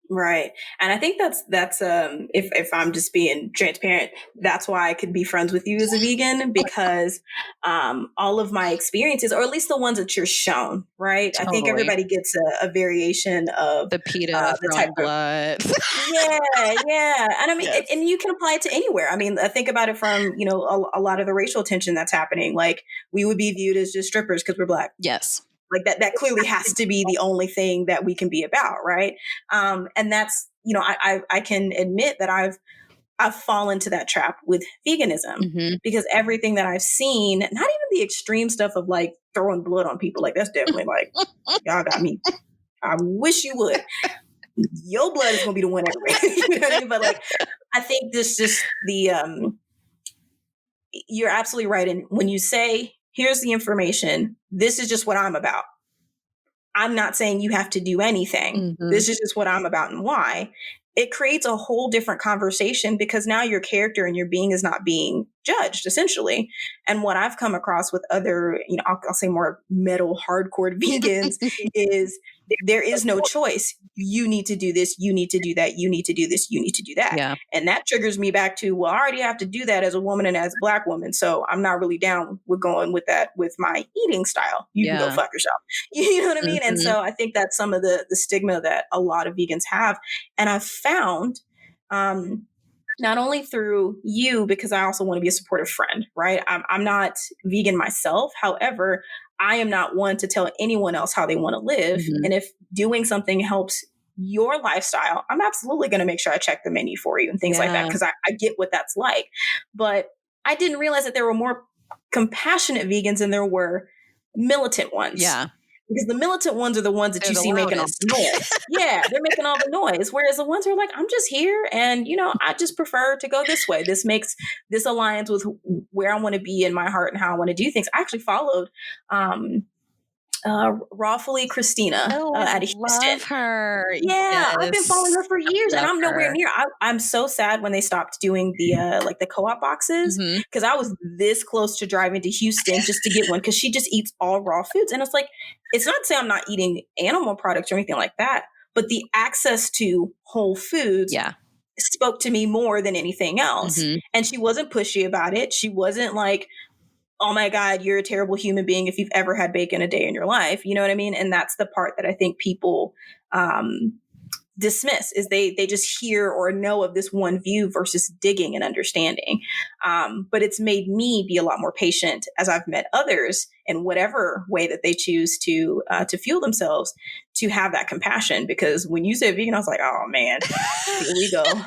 Right. And I think that's if I'm just being transparent, that's why I could be friends with you as a vegan, because all of my experiences, or at least the ones that you're shown, right? I think Totally. everybody gets a variation of The PETA the type throwing of. blood. Yeah, yeah. And I mean, Yes. and you can apply it to anywhere. I mean, think about it from, a lot of the racial tension that's happening. Like, we would be viewed as just strippers because we're Black. Yes. Like that clearly has to be the only thing that we can be about, right? And that's, I can admit that I've fallen to that trap with veganism, Hmm. because everything that I've seen, not even the extreme stuff of like throwing blood on people, like that's definitely like, y'all got me. I wish you would. Your blood is gonna be the one anyway. You know what I mean? But like, I think this just you're absolutely right. And when you say, here's the information, this is just what I'm about. I'm not saying you have to do anything. Hmm. This is just what I'm about and why. It creates a whole different conversation, because now your character and your being is not being judged, essentially. And what I've come across with other, I'll say more metal hardcore vegans, is there is no choice. You need to do this. You need to do that. You need to do this. You need to do that. Yeah. And that triggers me back to, well, I already have to do that as a woman and as a Black woman. So I'm not really down with going with that with my eating style. You can go Yeah. fuck yourself. You know what I mean? And Hmm. so I think that's some of the stigma that a lot of vegans have. And I've found, not only through you, because I also want to be a supportive friend, right? I'm not vegan myself. However, I am not one to tell anyone else how they want to live. Hmm. And if doing something helps your lifestyle, I'm absolutely going to make sure I check the menu for you and things like that, Yeah. because I get what that's like. But I didn't realize that there were more compassionate vegans than there were militant ones. Yeah. Because the militant ones are the ones that They're you the see making all loudest. the noise. Yeah, they're making all the noise. Whereas the ones who are like, I'm just here, and I just prefer to go this way. This aligns with where I want to be in my heart and how I want to do things. I actually followed Rawfully Christina Oh, I out of Houston. love her. Yeah, I've been following Yes. her for I years, and love I'm nowhere her. near. I'm so sad when they stopped doing the like the co-op boxes, Mhm. because I was this close to driving to Houston just to get one, because she just eats all raw foods, and it's like, it's not to say I'm not eating animal products or anything like that, but the access to whole foods Yeah. spoke to me more than anything else. Mhm. And she wasn't pushy about it. She wasn't like, oh my God, you're a terrible human being if you've ever had bacon a day in your life. You know what I mean? And that's the part that I think people dismiss, is they just hear or know of this one view versus digging and understanding. But it's made me be a lot more patient as I've met others in whatever way that they choose to fuel themselves, to have that compassion. Because when you said vegan, I was like, oh man, here we go.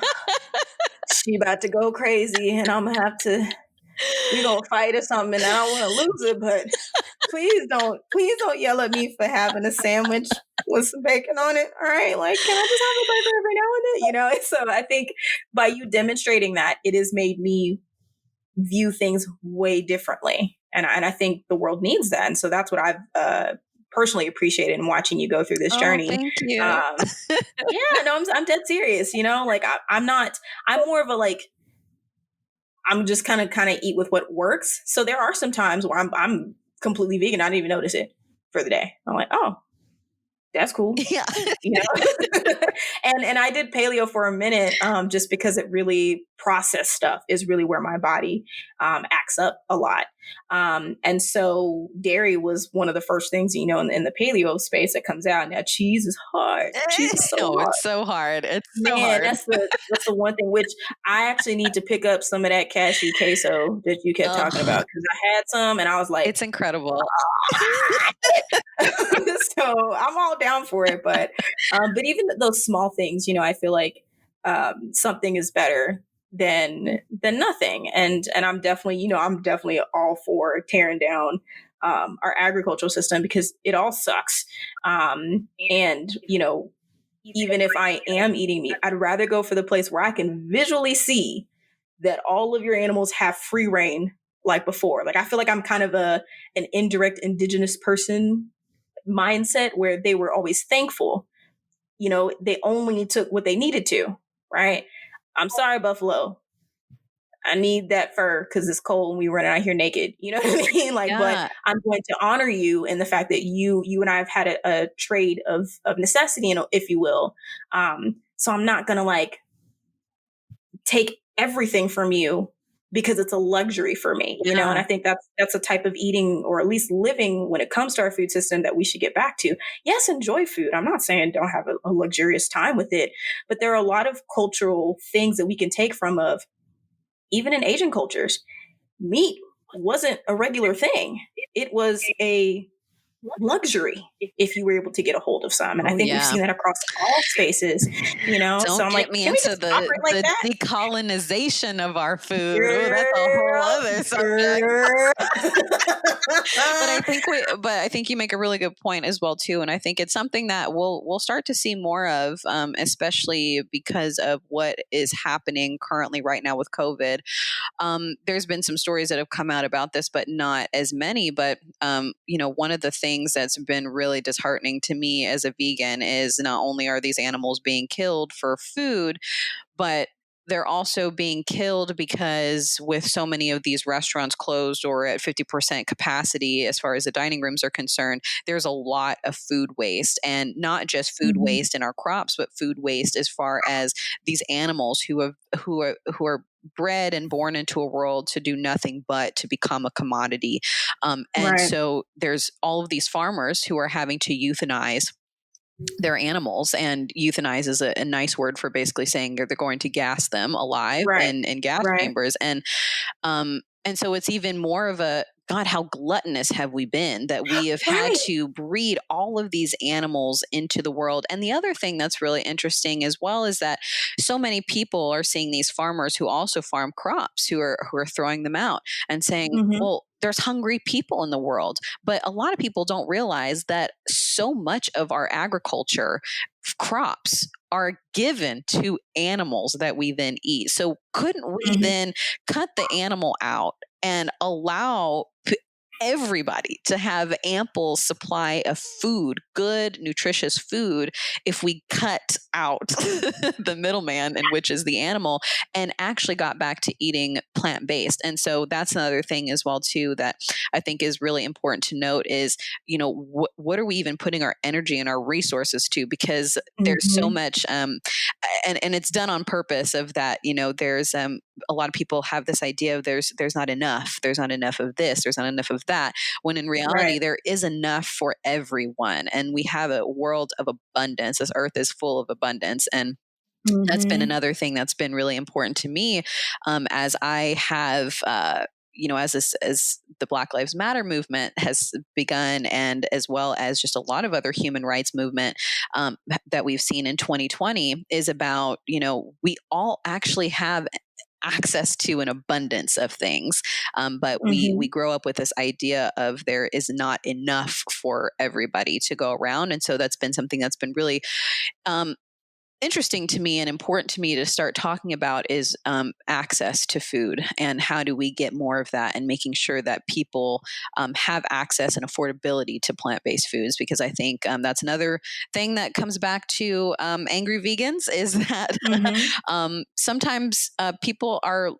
She about to go crazy, and I'm gonna have to, we gonna fight or something, and I don't want to lose it, but please don't yell at me for having a sandwich with some bacon on it. All right, like, can I just have a burger every now and then? You know. So I think by you demonstrating that, it has made me view things way differently, and I think the world needs that. And so that's what I've personally appreciated in watching you go through this Oh, journey. thank you. Yeah, no, I'm dead serious. You know, like I'm not. I'm more of a like, I'm just kind of eat with what works. So there are some times where I'm completely vegan. I didn't even notice it for the day. I'm like, oh, that's cool. Yeah. You know. And I did paleo for a minute, just because it really, processed stuff is really where my body acts up a lot. And so dairy was one of the first things, in the paleo space that comes out. Now cheese is hard. Cheese is so Oh, hard. it's so hard. It's so Man, hard. that's the one thing, which I actually need to pick up some of that cashew queso that you kept talking Ugh, about, because I had some and I was like, it's incredible. so I'm all down for it. But even those small things, I feel like something is better than nothing. And I'm definitely all for tearing down our agricultural system, because it all sucks. And even if I am eating meat, I'd rather go for the place where I can visually see that all of your animals have free reign like before. Like, I feel like I'm kind of an indirect indigenous person mindset, where they were always thankful. They only took what they needed to, right? I'm sorry, buffalo. I need that fur because it's cold and we running out here naked. You know what I mean? Like, but Yeah. I'm going to honor you in the fact that you and I have had a trade of necessity, if you will. So I'm not gonna like take everything from you because it's a luxury for me, Yeah. and I think that's a type of eating, or at least living, when it comes to our food system, that we should get back to. Yes, enjoy food. I'm not saying don't have a luxurious time with it, but there are a lot of cultural things that we can take from, of even in Asian cultures, meat wasn't a regular thing. It was a luxury if you were able to get a hold of some. And I Oh, think we've yeah. seen that across all spaces, So Don't I'm get like, me can we into just operate like the that? decolonization of our food. Oh, that's a whole Girl, other subject. girl. But I think you make a really good point as well too, and I think it's something that we'll start to see more of, especially because of what is happening currently right now with COVID. There's been some stories that have come out about this, but not as many. But one of the things that's been really disheartening to me as a vegan is not only are these animals being killed for food, but they're also being killed because, with so many of these restaurants closed or at 50% capacity as far as the dining rooms are concerned, there's a lot of food waste, and not just food Mhm. waste in our crops, but food waste as far as these animals who are bred and born into a world to do nothing but to become a commodity. And Right. so there's all of these farmers who are having to euthanize their animals, and euthanize is a nice word for basically saying they're going to gas them alive Right. in gas Right. chambers. And so it's even more of a, God, how gluttonous have we been that we have had Right. to breed all of these animals into the world. And the other thing that's really interesting as well is that so many people are seeing these farmers who also farm crops who are throwing them out and saying, Mhm. well, there's hungry people in the world. But a lot of people don't realize that so much of our agriculture crops are given to animals that we then eat. So couldn't we Mhm. then cut the animal out and allow everybody to have ample supply of food, good, nutritious food, if we cut out the middleman, and which is the animal, and actually got back to eating plant-based. And so that's another thing as well too that I think is really important to note is, what are we even putting our energy and our resources to? Because there's so Mhm. much, and it's done on purpose of that, there's a lot of people have this idea of there's not enough, there's not enough of this, there's not enough of that, when in reality Right. there is enough for everyone, and we have a world of abundance. This earth is full of abundance, and that's been Mhm. another thing that's been really important to me, as I have as the Black Lives Matter movement has begun, and as well as just a lot of other human rights movement, that we've seen in 2020, is about, we all actually have access to an abundance of things, but we Mhm. grow up with this idea of there is not enough for everybody to go around. And so that's been something that's been really, um, interesting to me and important to me to start talking about is, access to food, and how do we get more of that, and making sure that people, have access and affordability to plant-based foods. Because I think, that's another thing that comes back to, angry vegans, is that Mhm. sometimes, people are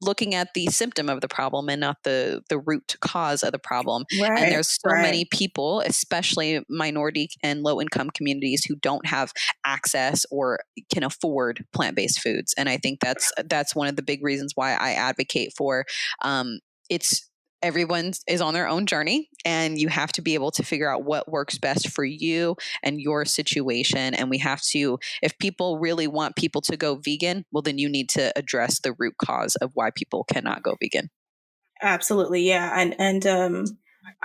looking at the symptom of the problem and not the root cause of the problem. And Right. there's so Right. many people, especially minority and low income communities, who don't have access or can afford plant-based foods. And I think that's one of the big reasons why I advocate for, it's everyone is on their own journey, and you have to be able to figure out what works best for you and your situation. And we have to, if people really want people to go vegan, well, then you need to address the root cause of why people cannot go vegan. Absolutely, yeah,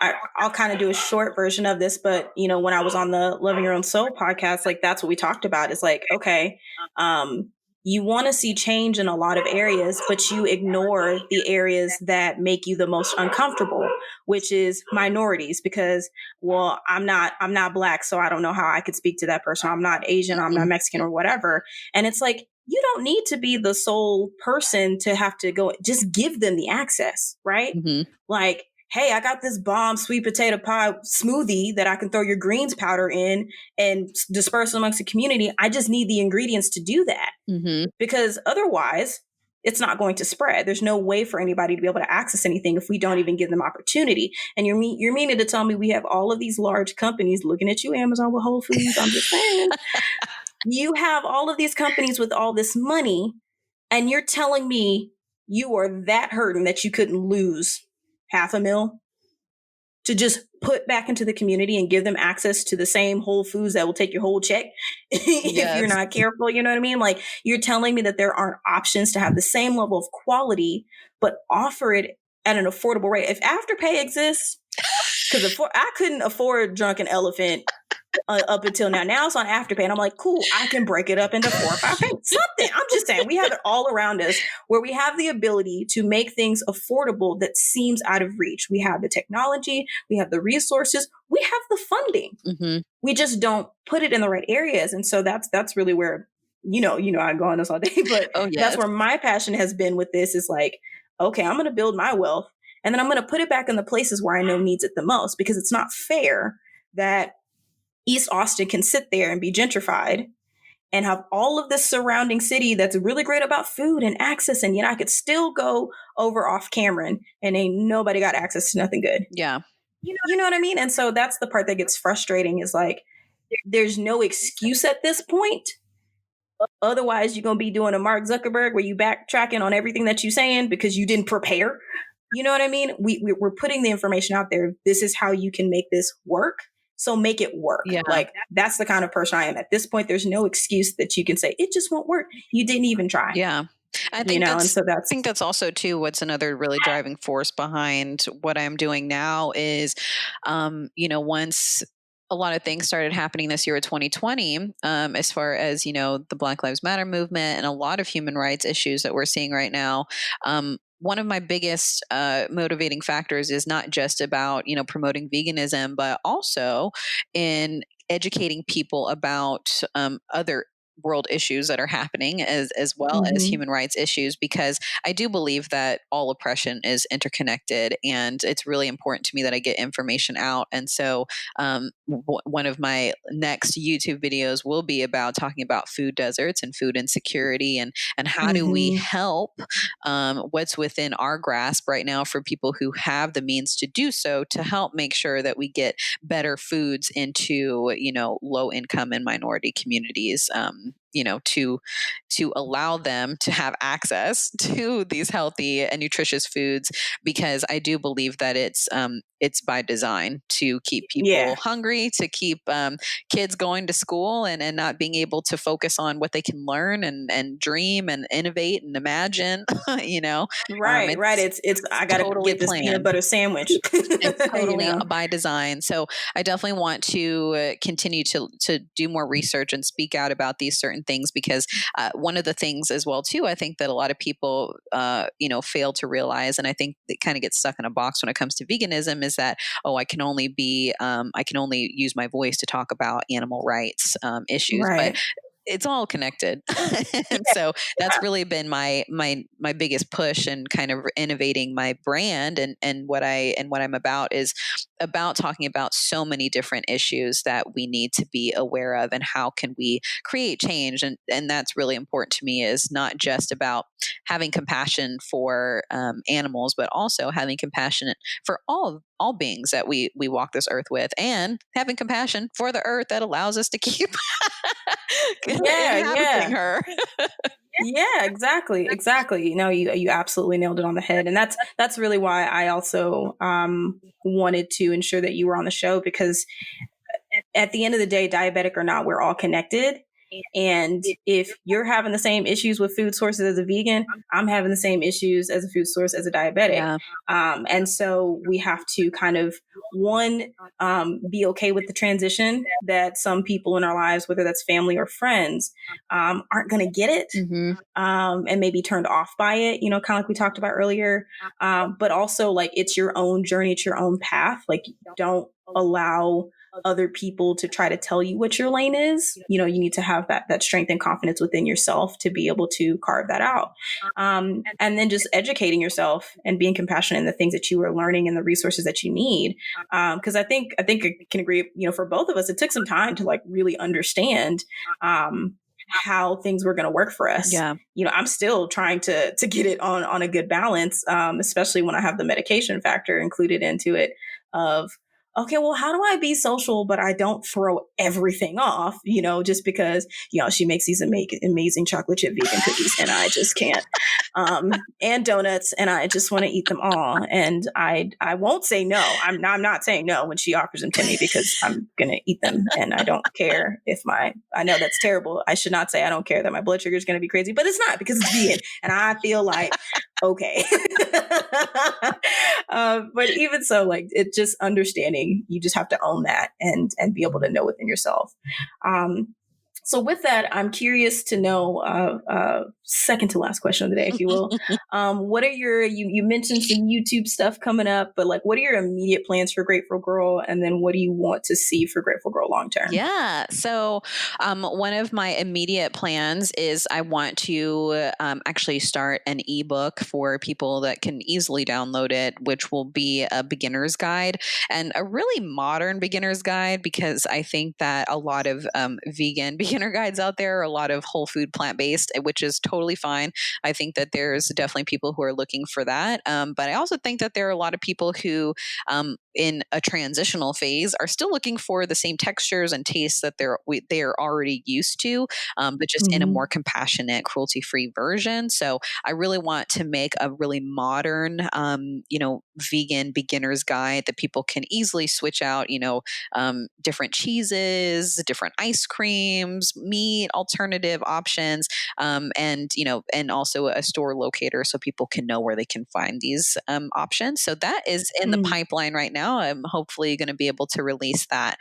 I'll kind of do a short version of this, but when I was on the Loving Your Own Soul podcast, like that's what we talked about. Is like, okay, um, you want to see change in a lot of areas, but you ignore the areas that make you the most uncomfortable, which is minorities. Because, well, I'm not black, so I don't know how I could speak to that person. I'm not Asian, I'm not Mhm. Mexican, or whatever. And it's like, you don't need to be the sole person to have to go, just give them the access, right? Mhm. Like, hey, I got this bomb sweet potato pie smoothie that I can throw your greens powder in and disperse amongst the community. I just need the ingredients to do that, Mhm. because otherwise it's not going to spread. There's no way for anybody to be able to access anything if we don't even give them opportunity. And you're meaning to tell me we have all of these large companies looking at you, Amazon with Whole Foods? I'm just saying, you have all of these companies with all this money, and you're telling me you are that hurting that you couldn't lose half a mil to just put back into the community and give them access to the same Whole Foods that will take your whole check if you're Yes. not careful. You know what I mean? Like, you're telling me that there aren't options to have the same level of quality, but offer it at an affordable rate. If Afterpay exists, because I couldn't afford Drunken Elephant up until now. Now it's on Afterpay, and I'm like, cool, I can break it up into 4 or 5 payments. Something. I'm just saying, we have it all around us where we have the ability to make things affordable that seems out of reach. We have the technology, we have the resources, we have the funding. Mhm. We just don't put it in the right areas, and so that's really where I go on this all day, but Oh, that's yes. where my passion has been with this. Is like, okay, I'm going to build my wealth, and then I'm going to put it back in the places where I know needs it the most, because it's not fair that East Austin can sit there and be gentrified and have all of this surrounding city that's really great about food and access, and yet I could still go over off Cameron and ain't nobody got access to nothing good. Yeah. You know what I mean? And so that's the part that gets frustrating, is like, there's no excuse at this point. Otherwise, you're gonna be doing a Mark Zuckerberg where you backtracking on everything that you're saying because you didn't prepare. You know what I mean? We're putting the information out there. This is how you can make this work. So make it work. Yeah. Like, that's the kind of person I am at this point. There's no excuse that you can say it just won't work. You didn't even try. Yeah. And so I that's think that's also too what's another really driving force behind what I'm doing now is, once a lot of things started happening this year of 2020, as far as, the Black Lives Matter movement and a lot of human rights issues that we're seeing right now. One of my biggest, motivating factors is not just about, promoting veganism, but also in educating people about, other world issues that are happening, as well as Mm-hmm. human rights issues, because I do believe that all oppression is interconnected, and it's really important to me that I get information out. And so one of my next YouTube videos will be about talking about food deserts and food insecurity, and how do we Mm-hmm. help what's within our grasp right now for people who have the means to do so, to help make sure that we get better foods into, low income and minority communities, to allow them to have access to these healthy and nutritious foods, because I do believe that it's by design to keep people Yeah. hungry, to keep kids going to school, and not being able to focus on what they can learn, and dream and innovate and imagine. Right, right. It's It's I gotta totally get this peanut planned. butter sandwich. It's you totally know. by design. So I definitely want to continue to do more research and speak out about these certain things, because one of the things as well too, I think that a lot of people fail to realize, and I think it kind of gets stuck in a box when it comes to veganism, is that, oh, I can only use my voice to talk about animal rights issues, but Right. it's all connected. And Yeah. so that's really been my biggest push, and kind of innovating my brand, and what I'm about is about talking about so many different issues that we need to be aware of, and how can we create change. And that's really important to me, is not just about having compassion for animals, but also having compassion for all beings that we walk this earth with, and having compassion for the earth that allows us to keep Yeah, inhabiting yeah. her. Yeah, exactly. Exactly. You absolutely nailed it on the head. And that's really why I also wanted to ensure that you were on the show, because at the end of the day, diabetic or not, we're all connected. And if you're having the same issues with food sources as a vegan, I'm having the same issues as a food source as a diabetic. Yeah. And so we have to kind of, one, be okay with the transition that some people in our lives, whether that's family or friends, aren't going to get it. Mm-hmm. And maybe turned off by it, kind of like we talked about earlier. But also, like, it's your own journey, it's your own path. Like, don't allow other people to try to tell you what your lane is. You need to have that strength and confidence within yourself to be able to carve that out. And then just educating yourself and being compassionate in the things that you are learning and the resources that you need. Because I think I can agree, for both of us, it took some time to like really understand how things were going to work for us. Yeah. I'm still trying to get it on a good balance, especially when I have the medication factor included into it of, okay, well, how do I be social, but I don't throw everything off, just because, she makes these amazing chocolate chip vegan cookies and I just can't, and donuts, and I just want to eat them all. And I won't say no. I'm not saying no when she offers them to me, because I'm going to eat them. And I don't care if I know that's terrible. I should not say I don't care that my blood sugar is going to be crazy, but it's not, because it's vegan. And I feel like, okay. But even so, like, it's just understanding, you just have to own that and be able to know within yourself. So with that, I'm curious to know, second to last question of the day, if you will. What are you mentioned some YouTube stuff coming up, but like, what are your immediate plans for Grateful Girl? And then what do you want to see for Grateful Girl long term? Yeah. So, one of my immediate plans is I want to actually start an ebook for people that can easily download it, which will be a beginner's guide, and a really modern beginner's guide, because I think that a lot of vegan beginner guides out there are a lot of whole food plant based, which is totally fine. I think that there's definitely people who are looking for that. But I also think that there are a lot of people who, in a transitional phase, are still looking for the same textures and tastes that they are already used to, but just in a more compassionate, cruelty-free version. So I really want to make a really modern, vegan beginner's guide that people can easily switch out, different cheeses, different ice creams, meat, alternative options, and also a store locator so people can know where they can find these options. So that is in the pipeline right now. I'm hopefully going to be able to release that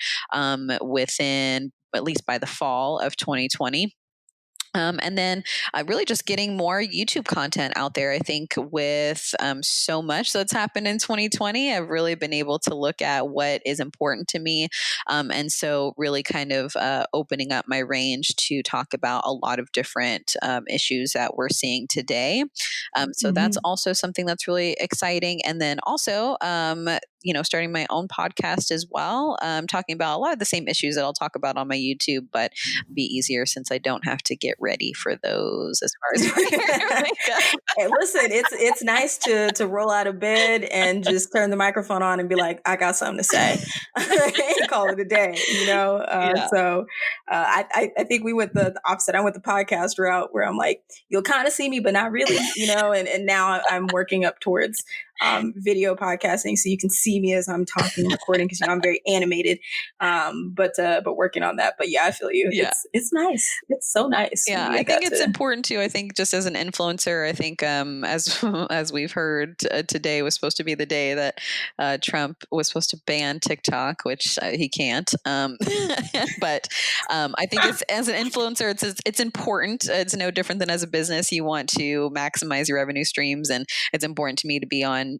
within, at least by the fall of 2020. And then really just getting more YouTube content out there. I think with so much that's happened in 2020, I've really been able to look at what is important to me. And so really kind of opening up my range to talk about a lot of different issues that we're seeing today. So that's Mhm. also something that's really exciting. And then also, starting my own podcast as well, talking about a lot of the same issues that I'll talk about on my YouTube, but be easier since I don't have to get ready for those as far as my makeup. Hey, listen, it's nice to roll out of bed and just turn the microphone on and be like, I got something to say, and call it a day. Yeah. I think we went the opposite. I went the podcast route where I'm like, you'll kind of see me, but not really. And now I'm working up towards video podcasting, so you can see me as I'm talking and recording because I'm very animated. But working on that. But yeah, I feel you. Yeah. It's nice. It's so nice when Yeah, you I get think that it's to. important too. I think just as an influencer, I think as as we've heard, today was supposed to be the day that Trump was supposed to ban TikTok, which he can't. But I think as an influencer, it's important. It's no different than as a business. You want to maximize your revenue streams, and it's important to me to be on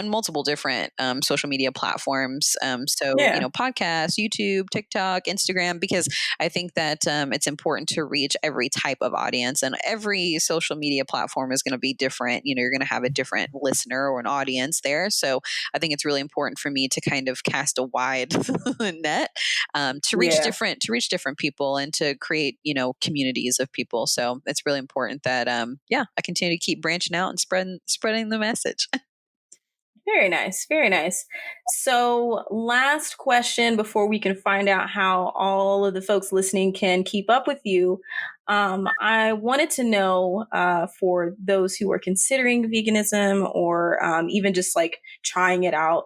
multiple different social media platforms. So Yeah. podcasts, YouTube, TikTok, Instagram, because I think that it's important to reach every type of audience, and every social media platform is going to be different. You're going to have a different listener or an audience there. So I think it's really important for me to kind of cast a wide net Yeah. to reach different people and to create communities of people. So it's really important that I continue to keep branching out and spreading the message. Very nice. Very nice. So, last question before we can find out how all of the folks listening can keep up with you. I wanted to know for those who are considering veganism or even just like trying it out,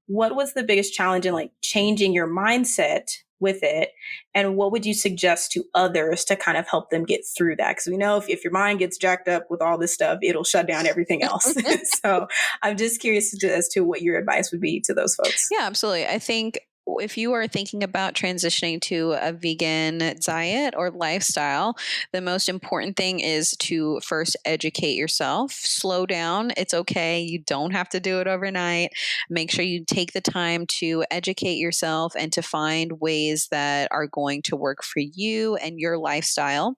what was the biggest challenge in like changing your mindset with it? And what would you suggest to others to kind of help them get through that? Because we know if your mind gets jacked up with all this stuff, it'll shut down everything else. So I'm just curious as to what your advice would be to those folks. Yeah, absolutely. I think if you are thinking about transitioning to a vegan diet or lifestyle, the most important thing is to first educate yourself. Slow down. It's okay. You don't have to do it overnight. Make sure you take the time to educate yourself and to find ways that are going to work for you and your lifestyle.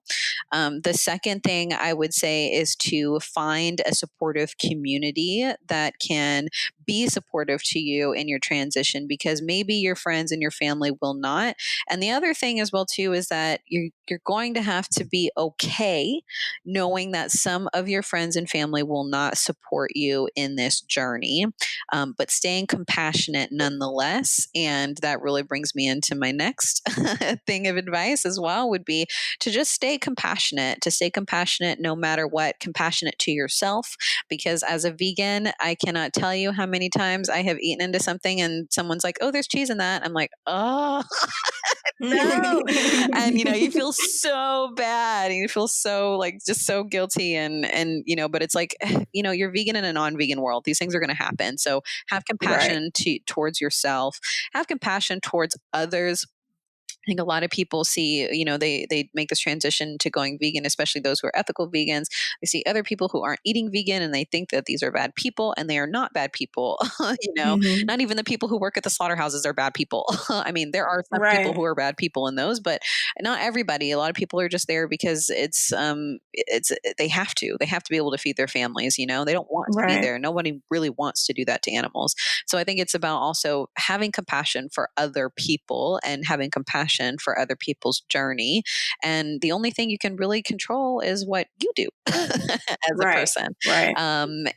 The second thing I would say is to find a supportive community that can be supportive to you in your transition, because maybe your friends and your family will not. And the other thing as well too is that you're going to have to be okay knowing that some of your friends and family will not support you in this journey, but staying compassionate nonetheless. And that really brings me into my next thing of advice as well, would be to just stay compassionate no matter what, compassionate to yourself. Because as a vegan, I cannot tell you how many times I have eaten into something and someone's like, oh, there's cheese in that. I'm like, oh, no. And, you feel so bad and you feel so like just so guilty. But it's like, you're vegan in a non-vegan world. These things are going to happen. So have Right. compassion towards yourself, have compassion towards others. I think a lot of people see, they make this transition to going vegan, especially those who are ethical vegans. They see other people who aren't eating vegan and they think that these are bad people, and they are not bad people. Hmm. Not even the people who work at the slaughterhouses are bad people. I mean, there are some people Right. who are bad people in those, but not everybody. A lot of people are just there because they have to. They have to be able to feed their families. They don't want to be Right. there. Nobody really wants to do that to animals. So I think it's about also having compassion for other people and having compassion for other people's journey. And the only thing you can really control is what you do as a Right. person. Right.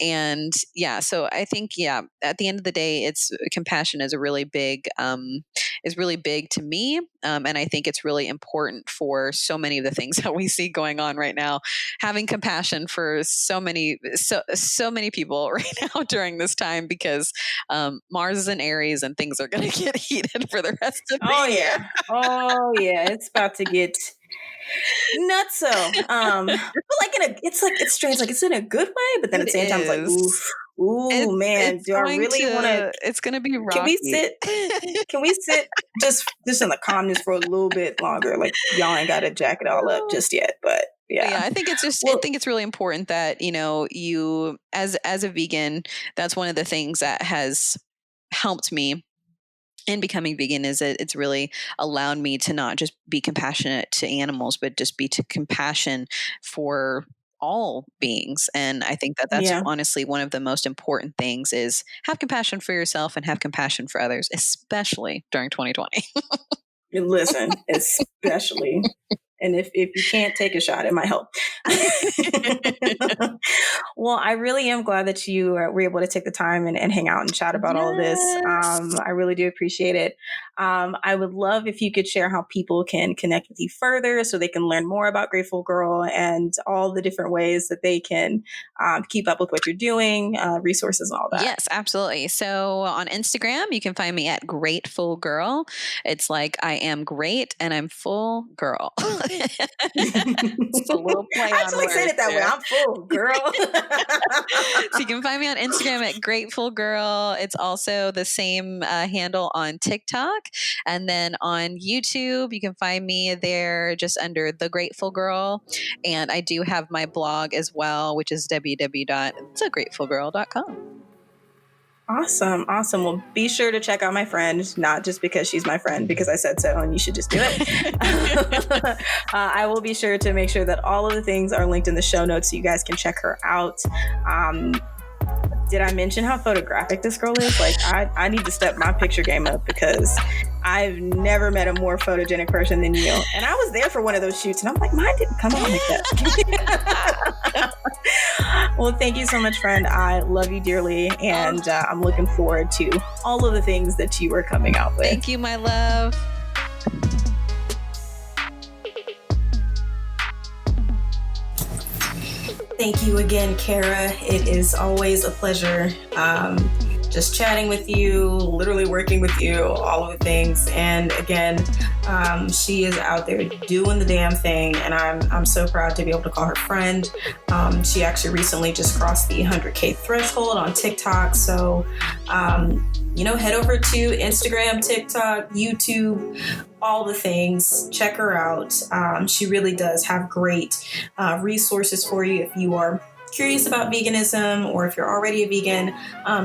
And yeah, so I think, at the end of the day, it's compassion is really big to me. And I think it's really important for so many of the things that we see going on right now, having compassion for so many people right now during this time, because Mars is in Aries and things are going to get heated for the rest of Oh the year. yeah. Oh yeah. It's about to get nuts. So, but like it's strange. Like it's in a good way, but then at It the same time, it's like, is. oof. Ooh, man, It's do I going really want to? to it's going to be Can we rocky. sit? Can we sit just in the calmness for a little bit longer? Like y'all ain't got to jack it all up just yet, but But yeah. yeah, I Well, think it's really important that, you as a vegan, that's one of the things that has helped me in becoming vegan is that it's really allowed me to not just be compassionate to animals, but just be to compassion for all beings. And I think that that's yeah. honestly one of the most important things is have compassion for yourself and have compassion for others, especially during 2020. Listen, especially. And if you can't take a shot, it might help. Well, I really am glad that you were able to take the time and hang out and chat about all of this. Yes. I really do appreciate it. I would love if you could share how people can connect with you further so they can learn more about Grateful Girl and all the different ways that they can keep up with what you're doing, resources and all that. Yes, absolutely. So on Instagram, you can find me at Grateful Girl. It's like I am great and I'm full girl. It's a little play I on actually said words it that way. there. I'm full, girl. So you can find me on Instagram at Grateful Girl. It's also the same handle on TikTok. And then on YouTube, you can find me there just under The Grateful Girl. And I do have my blog as well, which is www.thegratefulgirl.com. Awesome. Awesome. Well, be sure to check out my friend, not just because she's my friend, because I said so and you should just do it. I will be sure to make sure that all of the things are linked in the show notes so you guys can check her out. Did I mention how photographic this girl is? Like, I need to step my picture game up because I've never met a more photogenic person than you. And I was there for one of those shoots and I'm like, mine didn't come out like that. Well, thank you so much, friend. I love you dearly. And I'm looking forward to all of the things that you are coming out with. Thank you, my love. Thank you again, Cara. It is always a pleasure just chatting with you, literally working with you, all of the things. And again, she is out there doing the damn thing, and I'm so proud to be able to call her friend. She actually recently just crossed the 100K threshold on TikTok. So, head over to Instagram, TikTok, YouTube, all the things. Check her out. She really does have great resources for you if you are curious about veganism or if you're already a vegan.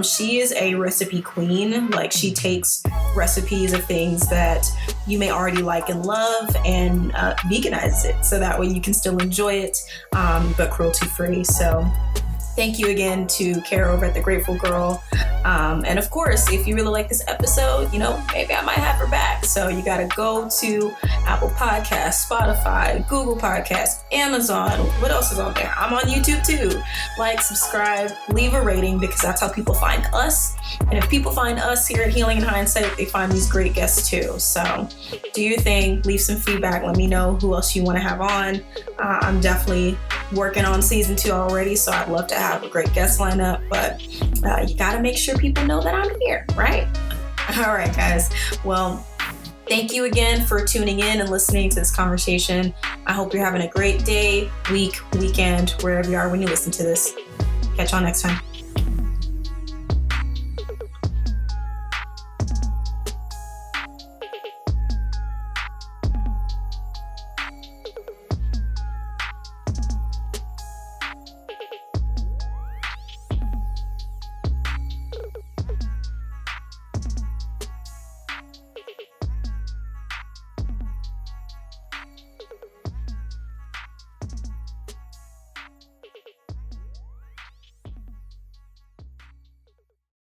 She is a recipe queen. Like, she takes recipes of things that you may already like and love and veganizes it so that way you can still enjoy it, but cruelty free. So thank you again to Cara over at The Grateful Girl. And of course, if you really like this episode, maybe I might have her back. So you got to go to Apple Podcasts, Spotify, Google Podcasts, Amazon. What else is on there? I'm on YouTube too. Like, subscribe, leave a rating because that's how people find us. And if people find us here at Healing in Hindsight, they find these great guests too. So do your thing, leave some feedback. Let me know who else you want to have on. I'm definitely working on season 2 already, so I'd love to have a great guest lineup, but you got to make sure people know that I'm here, right? All right, guys. Well, thank you again for tuning in and listening to this conversation. I hope you're having a great day, week, weekend, wherever you are when you listen to this. Catch y'all next time.